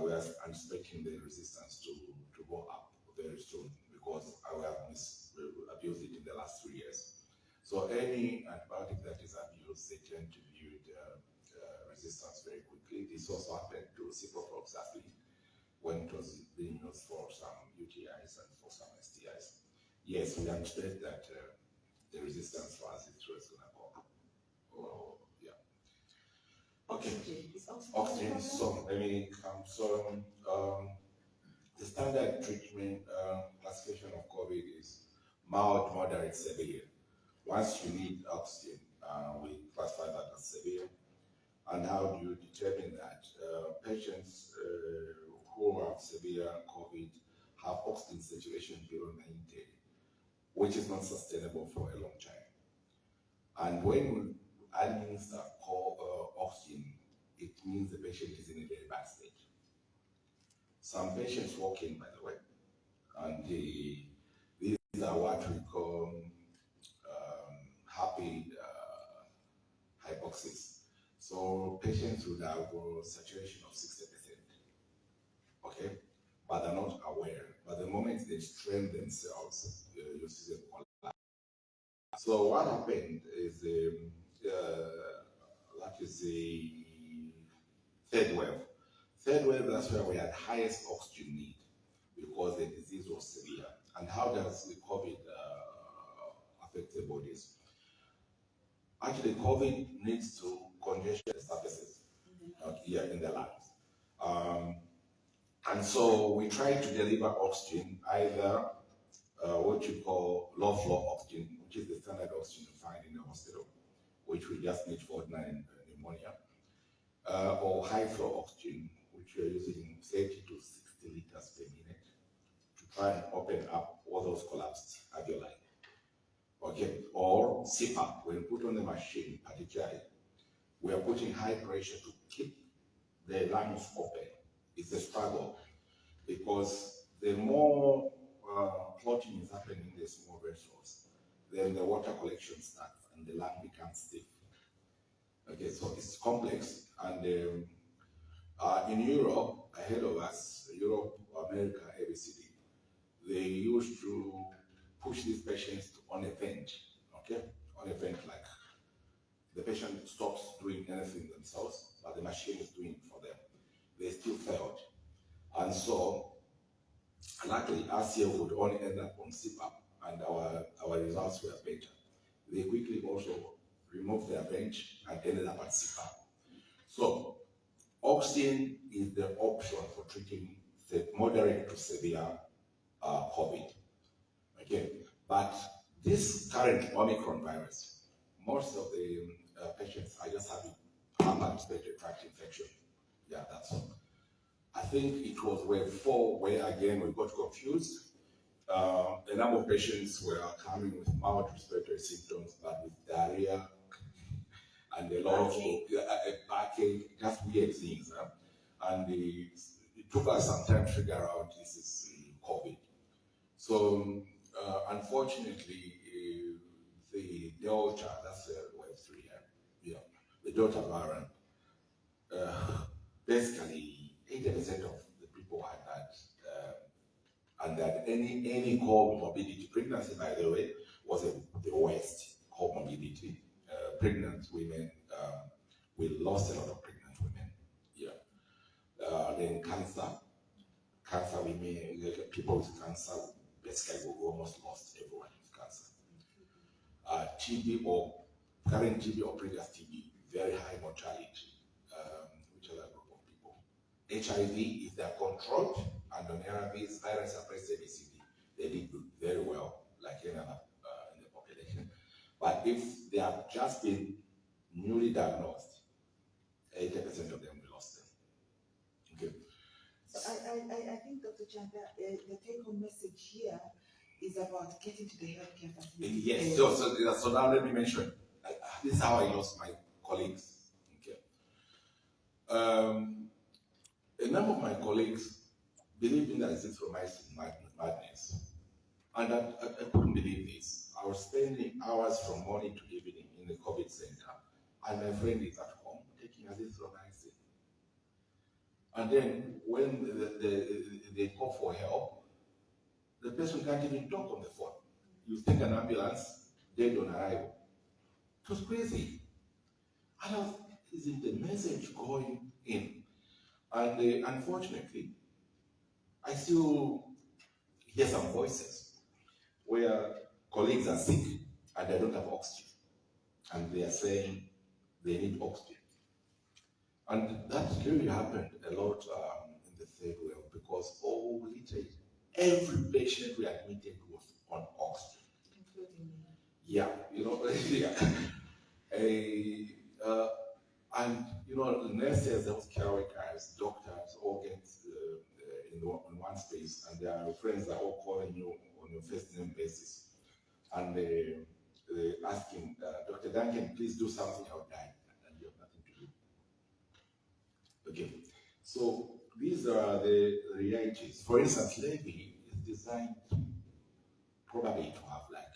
we are anticipating the resistance to go up very soon because we have abused it in the last 3 years. So any antibiotic that is abused, they tend to build resistance very quickly. This also happened to ciprofloxacin when it was being used for some UTIs and for some STIs. Yes, we anticipate that the resistance for azithromycin is going to go up. Oh, yeah. Okay. Oxygen. So let me come. So the standard treatment classification of COVID is mild, moderate, severe. Once you need oxygen, we classify that as severe. And how do you determine that? Patients who have severe COVID have oxygen saturation below 90, which is not sustainable for a long time. And when we administer oxygen, it means the patient is in a very bad state. Some patients walk in, by the way, and these are what we call happy hypoxia. So patients would have a saturation of 60%, okay? But they're not aware. But the moment they strain themselves, you see them collapse. So what happened is that is the third wave. Third wave, that's where we had highest oxygen need because the disease was severe. And how does the COVID affect the bodies? Actually, COVID needs to congest the surfaces here in the lungs. And so we try to deliver oxygen, either what you call low flow oxygen, which is the standard oxygen you find in the hospital, which we just need for ordinary pneumonia, or high flow oxygen, which we are using 30 to 60 liters per minute to try and open up all those collapsed alveoli. Okay, or CPAP, when put on the machine, particularly, we are putting high pressure to keep the lungs open. It's a struggle because the more clotting is happening in the small vessels, then the water collection starts and the lung becomes stiff. Okay, so it's complex. And in Europe, ahead of us, Europe, America, ABCD, they used to push these patients on a vent, okay? On a vent, like the patient stops doing anything themselves, but the machine is doing it for them. They still failed. And so, luckily, RCA would only end up on CPAP, and our results were better. They quickly also removed their bench and ended up at CPAP. So, oxygen is the option for treating the moderate to severe COVID. Okay, but this current Omicron virus, most of the patients are just having upper respiratory tract infection. Yeah, that's all. I think it was wave 4 where again we got confused. A number of patients were coming with mild respiratory symptoms, but with diarrhea and a lot of backache, just weird things. And it took us some time to figure out this is COVID. So unfortunately, the Delta, that's wave 3, yeah, the Delta variant, basically 80% of the people had that, and that any comorbidity. Pregnancy, by the way, was the worst comorbidity. Pregnant women, we lost a lot of pregnant women. Yeah. Then cancer women, people with cancer, basically we almost lost everyone with cancer. TB or current TB or previous TB, very high mortality. Which other group of people? HIV, if they're controlled and on ARVs, virus suppressed ABCD, they did very well, like any other in the population. But if they have just been newly diagnosed, 80% of them we lost them. Okay. So I think, Dr. Chanda, the take-home message here is about getting to the healthcare facility. Yes, so now let me mention, this is how I lost my colleagues. Okay. A number of my colleagues believed in the azithromycin madness. And I couldn't believe this. I was spending hours from morning to evening in the COVID center, and my friend is at home taking azithromycin. And then when they call for help, the person can't even talk on the phone. You think an ambulance, dead on arrival. It was crazy. And I was, isn't the message going in? And unfortunately, I still hear some voices where colleagues are sick and they don't have oxygen. And they are saying they need oxygen. And that really happened a lot in the third wave because literally every patient we admitted was on oxygen. Including me. Yeah, yeah. And nurses, healthcare workers, doctors all get in one space, and their friends are all calling you on your first name basis. And asking, Dr. Duncan, please do something, I'll die, and you have nothing to do. Okay, so these are the realities. For instance, Levy is designed probably to have like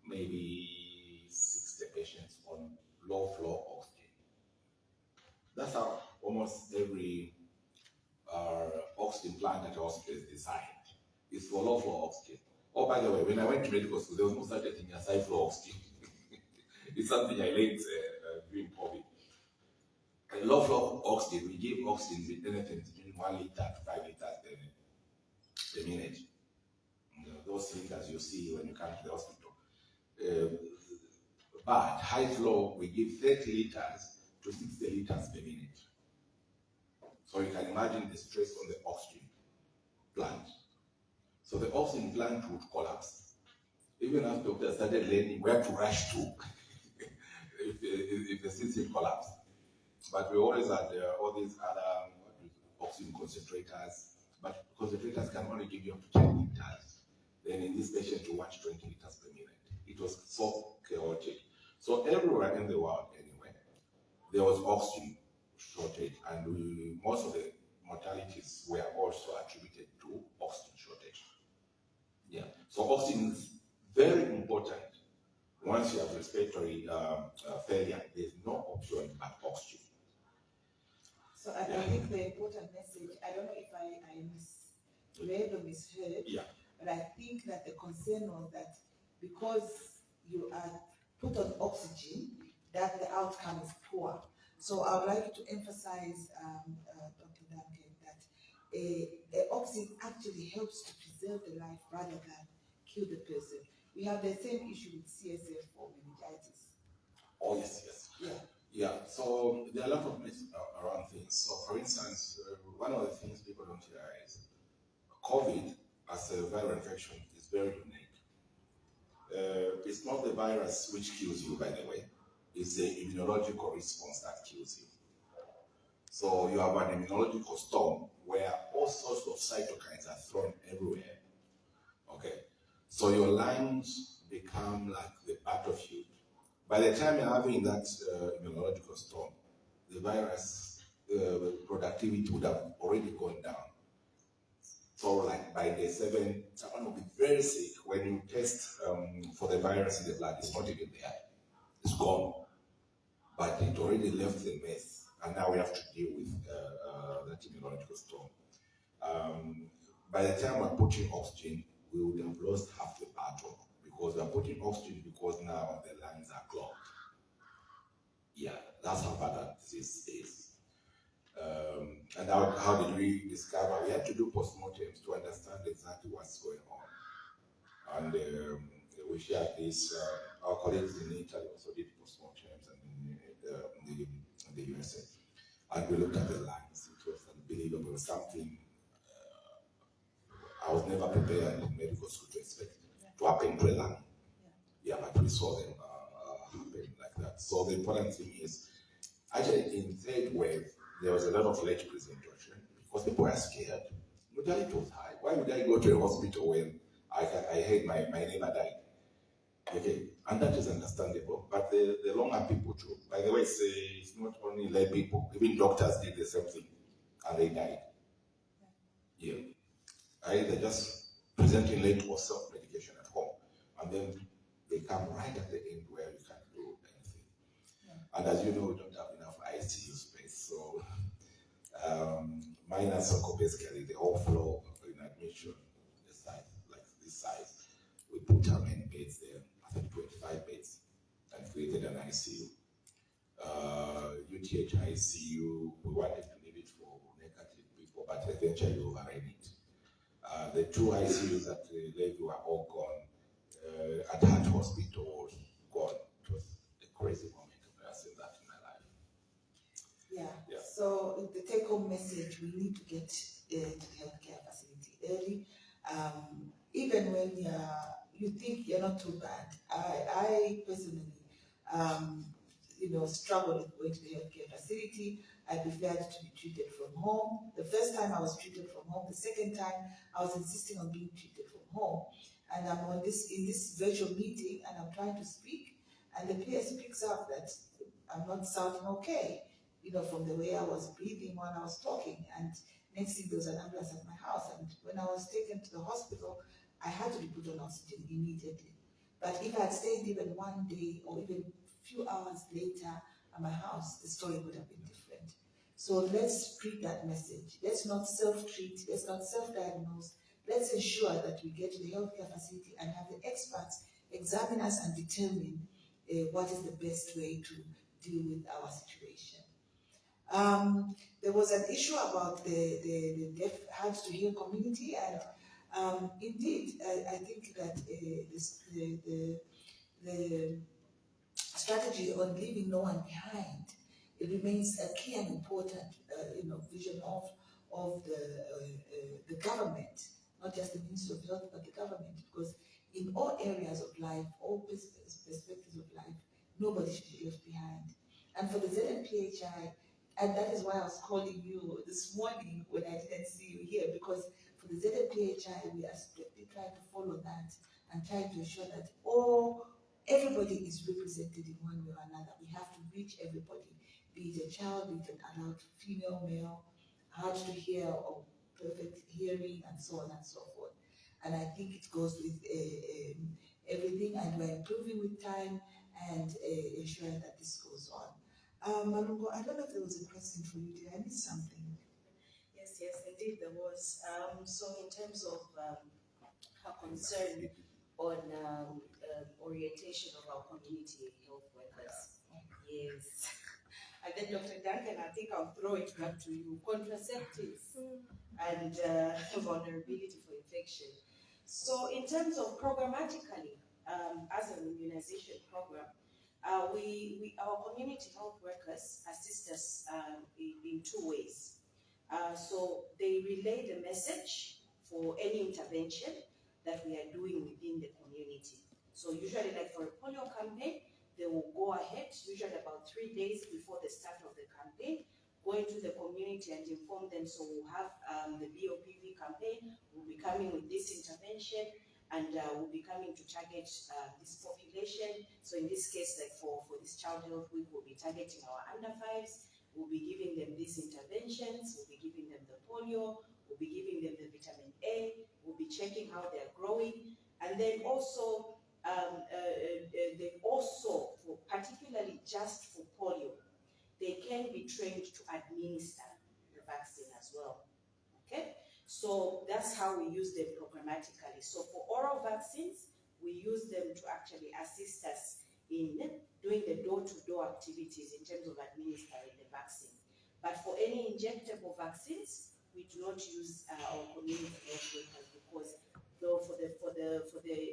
maybe 60 patients on low flow oxygen. That's how almost every oxygen plant at hospital is designed. It's for low flow oxygen. Oh, by the way, when I went to medical school, there was no such a thing as high flow oxygen. It's something I learned during COVID. And low flow oxygen, we give oxygen with anything between 1 liter to 5 liters per minute. Those cylinders you see when you come to the hospital. But high flow, we give 30 liters to 60 liters per minute. So you can imagine the stress on the oxygen plant. So the oxygen plant would collapse. Even as doctors started learning where to rush to if the system collapsed. But we always had all these other oxygen concentrators, but concentrators can only give you up to 10 liters. Then in this patient, you want 20 liters per minute. It was so chaotic. So everywhere in the world, anyway, there was oxygen shortage, and most of the mortalities were also attributed to oxygen shortage. Yeah. So oxygen is very important. Once you have respiratory failure, there's no option but oxygen. So I think the important message, I don't know if I misread or misheard, but I think that the concern was that because you are put on oxygen, that the outcome is poor. So I would like to emphasize, Dr. Duncan, that oxygen actually helps to preserve the life rather than kill the person. We have the same issue with CSF or meningitis. Oh, yes, yes. Yeah. Yeah, so there are a lot of myths around things. So, for instance, one of the things people don't hear is COVID as a viral infection is very unique. It's not the virus which kills you, by the way. It's the immunological response that kills you. So you have an immunological storm where all sorts of cytokines are thrown everywhere. Okay, so your lungs become like the battlefield. By the time you're having that immunological storm, the virus productivity would have already gone down. So like by day 7, someone will be very sick. When you test for the virus in the blood, it's not even there. It's gone. But it already left the mess. And now we have to deal with that immunological storm. By the time we're putting oxygen, we would have lost half the battle because we're putting oxygen because now the lungs are clogged. Yeah, that's how bad that disease is. And how did we discover? We had to do postmortems to understand exactly what's going on. And we shared this, our colleagues in Italy also did postmortems and in the USA. And we looked at the lungs. It was unbelievable, something I was never prepared in medical school to expect to happen to a lung. Yeah, but we saw them happen like that. So the important thing is, actually in third wave, there was a lot of late presentation because people were scared. Mortality was high. Why would I go to a hospital when I heard my neighbor died? Okay, and that is understandable. But the longer people too. By the way, it's not only lay people, even doctors did the same thing and they died. Yeah. Either just presenting late or self-medication at home. And then they come right at the end where you can't do anything. Yeah. And as you know, we don't have enough ICU space. So minor circle, basically, the whole floor in admission, the size, like this size, we put how many beds there? I think 25 beds, and created an ICU. UTH ICU, we wanted to leave it for negative people, but eventually we overran it. The 2 ICUs at Levy were all gone. At Heart Hospital was gone. It was a crazy moment. I've never seen that in my life. Yeah. So the take-home message, we need to get to the healthcare facility early. Even when you think you're not too bad. I personally, struggled with going to the healthcare facility. I preferred to be treated from home. The first time I was treated from home. The second time I was insisting on being treated from home. and I'm in this virtual meeting, and I'm trying to speak, and the PS picks up that I'm not sounding okay, from the way I was breathing when I was talking, and next thing there was an ambulance at my house, and when I was taken to the hospital, I had to be put on oxygen immediately. But if I had stayed even one day or even a few hours later at my house, the story would have been different. So let's spread that message. Let's not self-treat, let's not self-diagnose. Let's ensure that we get to the healthcare facility and have the experts examine us and determine what is the best way to deal with our situation. There was an issue about the deaf, hard to hear community, and indeed, I think that the strategy on leaving no one behind, it remains a key and important, vision of the government, not just the Ministry of Health, but the government, because in all areas of life, all perspectives of life, nobody should be left behind. And for the ZNPHI, and that is why I was calling you this morning when I didn't see you here, because for the ZNPHI, we are strictly trying to follow that and trying to ensure that everybody is represented in one way or another. We have to reach everybody, be it a child, be it an adult, female, male, hard to hear or perfect hearing, and so on and so forth. And I think it goes with everything, and we're improving with time and ensuring that this goes on. Malungo, I don't know if there was a question for you. Did I miss something? Yes, indeed there was. So in terms of her concern on orientation of our community health workers, yes. And then Dr. Duncan, I think I'll throw it back to you. Contraceptives and vulnerability for infection. So in terms of programmatically, as an immunization program, our community health workers assist us in two ways. So they relay the message for any intervention that we are doing within the community. So usually, like for a polio campaign, they will go ahead, usually about 3 days before the start of the campaign, go into the community and inform them. So we'll have the BOPV campaign, we'll be coming with this intervention, and we'll be coming to target this population. So in this case, like for this Child Health Week, we'll be targeting our under 5s, we'll be giving them these interventions, we'll be giving them the polio, we'll be giving them the vitamin A, we'll be checking how they're growing, and then also, particularly just for polio, they can be trained to administer the vaccine as well. Okay, so that's how we use them programmatically. So for oral vaccines, we use them to actually assist us in doing the door-to-door activities in terms of administering the vaccine. But for any injectable vaccines, we do not use our community health workers, because though for the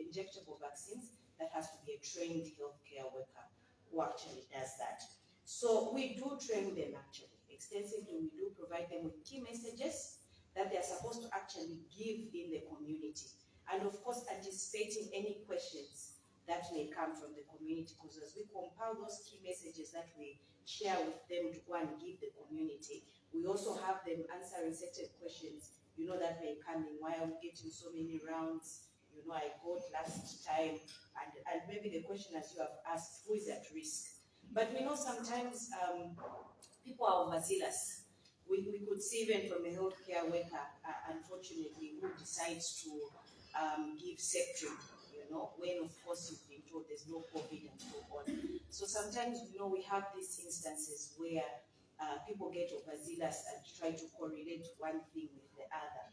injectable vaccines, that has to be a trained healthcare worker who actually does that. So we do train them actually extensively. We do provide them with key messages that they are supposed to actually give in the community. And of course, anticipating any questions that may come from the community, because as we compile those key messages that we share with them to go and give the community, we also have them answering certain questions, that may come in. Why are we getting so many rounds? I got last time, and maybe the question as you have asked, who is at risk? But we know sometimes people are overzealous. We could see even from a healthcare worker, unfortunately, who decides to give Septrin, when of course you've been told there's no COVID and so on. So sometimes, we have these instances where people get overzealous and try to correlate one thing with the other,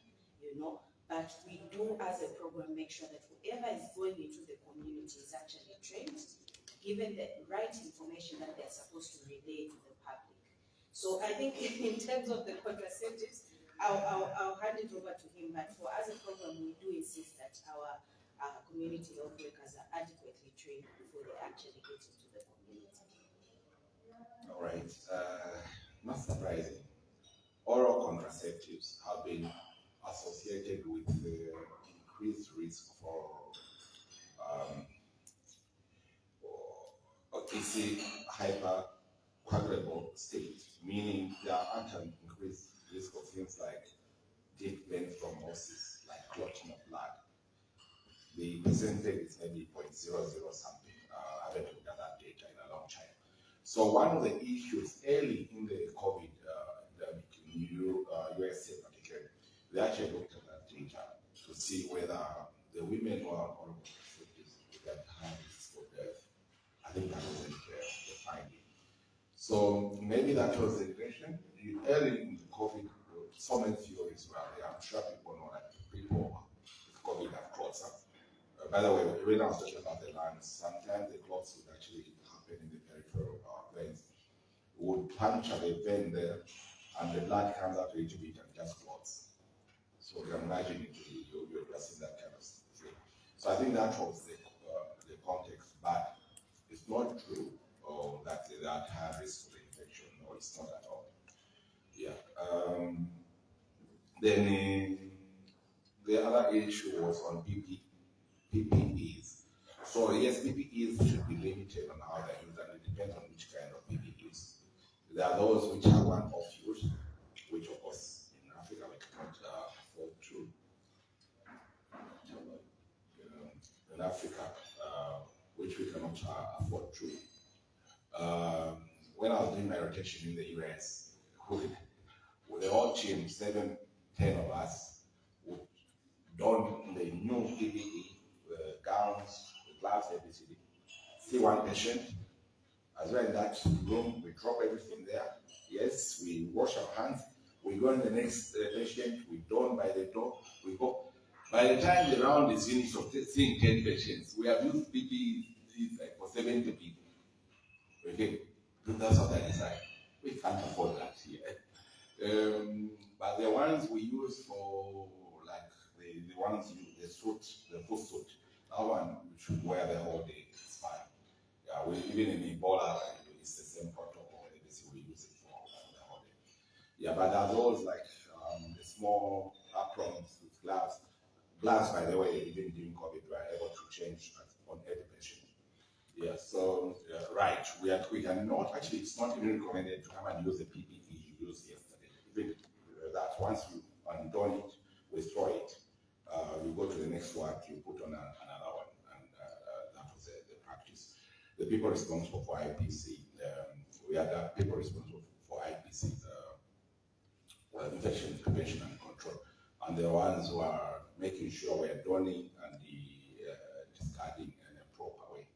But we do, as a program, make sure that whoever is going into the community is actually trained, given the right information that they're supposed to relay to the public. So I think in terms of the contraceptives, I'll hand it over to him. But for as a program, we do insist that our community health workers are adequately trained before they actually get into the community. All right. Not surprising. Oral contraceptives have been associated with the increased risk for it's a hypercoagulable state, meaning there are at an increased risk of things like deep vein thrombosis, like clotting of blood. The percentage is maybe 0.00 something. I haven't looked at that data in a long time. So one of the issues early in the COVID pandemic in USA particularly, they actually looked at that data to see whether the women who are on that high risk for death. I think that was the finding. So maybe that was the question. Early in the COVID, so many theories were there. I'm sure people know that people with COVID have clots. By the way, when I was talking about the lungs, sometimes the clots would actually happen in the peripheral veins. We would puncture the vein there, and the blood comes out a little bit and just clots. So you can imagine you're just in that kind of thing. So I think that was the context, but it's not true that they are high risk for infection. No, it's not at all. Yeah. Then the other issue was on PPEs. So yes, PPEs should be limited on how they're used, and it depends on which kind of PPEs. There are those which are one-off use, which of course in Africa we cannot afford to. In Africa, which we cannot afford to. When I was doing my rotation in the US, with the whole team, 7, 10 of us, would don the new PPE, the gowns, the gloves, everything. See one patient, as well in that room, we drop everything there. Yes, we wash our hands. We go in the next patient, we don by the door, we go. By the time the round is finished of seeing 10 patients, we have used PPE like for 70 people. Okay, that's what I decide. We can't afford that here. But the ones we use for, like the ones the suit, the full suit, that one we should wear the whole day. It's fine. Yeah, even in Ebola, it's the same protocol. We use it for the whole day. Yeah, but there are those like the small aprons with gloves. Gloves, by the way, even during COVID, we are able to change on every patient. Yeah, so right, we cannot actually. It's not even recommended to come and use the PPE you used yesterday. Even that once you undone it, we throw it. You go to the next one, you put on another one, and that was the practice. The people responsible for IPC, we had people responsible for IPC, infection prevention and control, and the ones who are making sure we're donning and discarding in a proper way.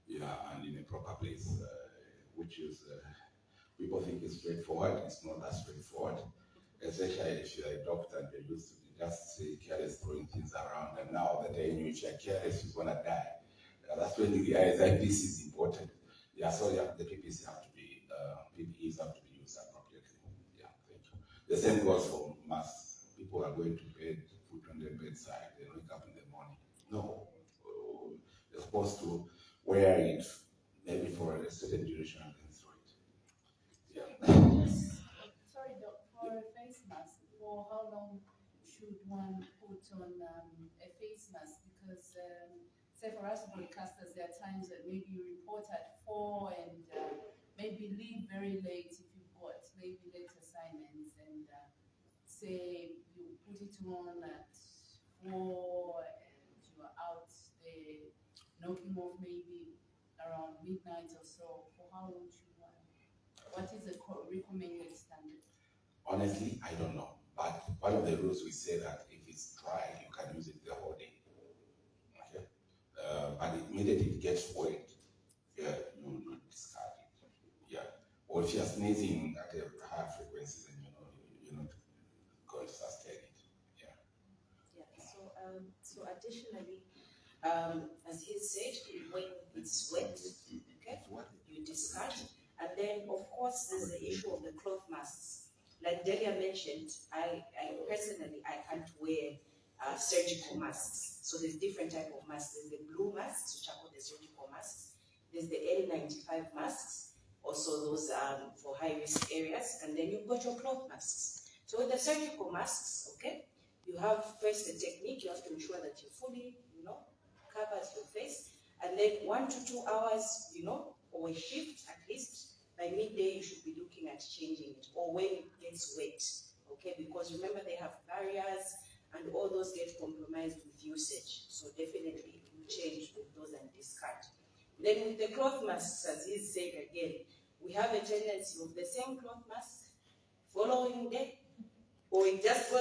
Yeah, and in a proper place, which is, people think it's straightforward. It's not that straightforward, especially if you're a doctor and you're used to just say careless throwing things around, and now the day in which you're careless, you're gonna die. That's when you realize that this is important. Yeah, so yeah, the PPEs have to be used appropriately. Yeah, thank you. The same goes for masks. People are going to bed, put on their bedside, they wake up in the morning. No, they're supposed to wear it maybe for a certain duration and then throw it. Yeah. Sorry, Doc, for a face mask, for how long should one put on a face mask? Because, say for us broadcasters, there are times that maybe you report at 4 and maybe leave very late if you've got maybe late assignments, and say you put it on at 4 and you are out there knocking off maybe around midnight or so. For how long should one? What is the recommended standard? Honestly, I don't know. But one of the rules we say that if it's dry, you can use it the whole day. Okay. But immediately it gets wet, yeah, you discard it. Yeah. Or if you're sneezing at a high frequency, then you're not going to sustain it. Yeah. Yeah. So additionally, as he said, when it's wet, okay, you discard. And then, of course, there's the issue of the cloth masks. Like Delia mentioned, I personally, I can't wear surgical masks. So there's different type of masks. There's the blue masks, which are called the surgical masks. There's the N95 masks, also those for high-risk areas. And then you've got your cloth masks. So with the surgical masks, okay, you have first the technique. You have to ensure that you fully, covers your face, and then 1 to 2 hours, or a shift at least. By midday, you should be looking at changing it, or when it gets wet, okay? Because remember, they have barriers, and all those get compromised with usage. So definitely, it the cloth masks, as he's saying again, we have a tendency of the same cloth mask following day, or it just goes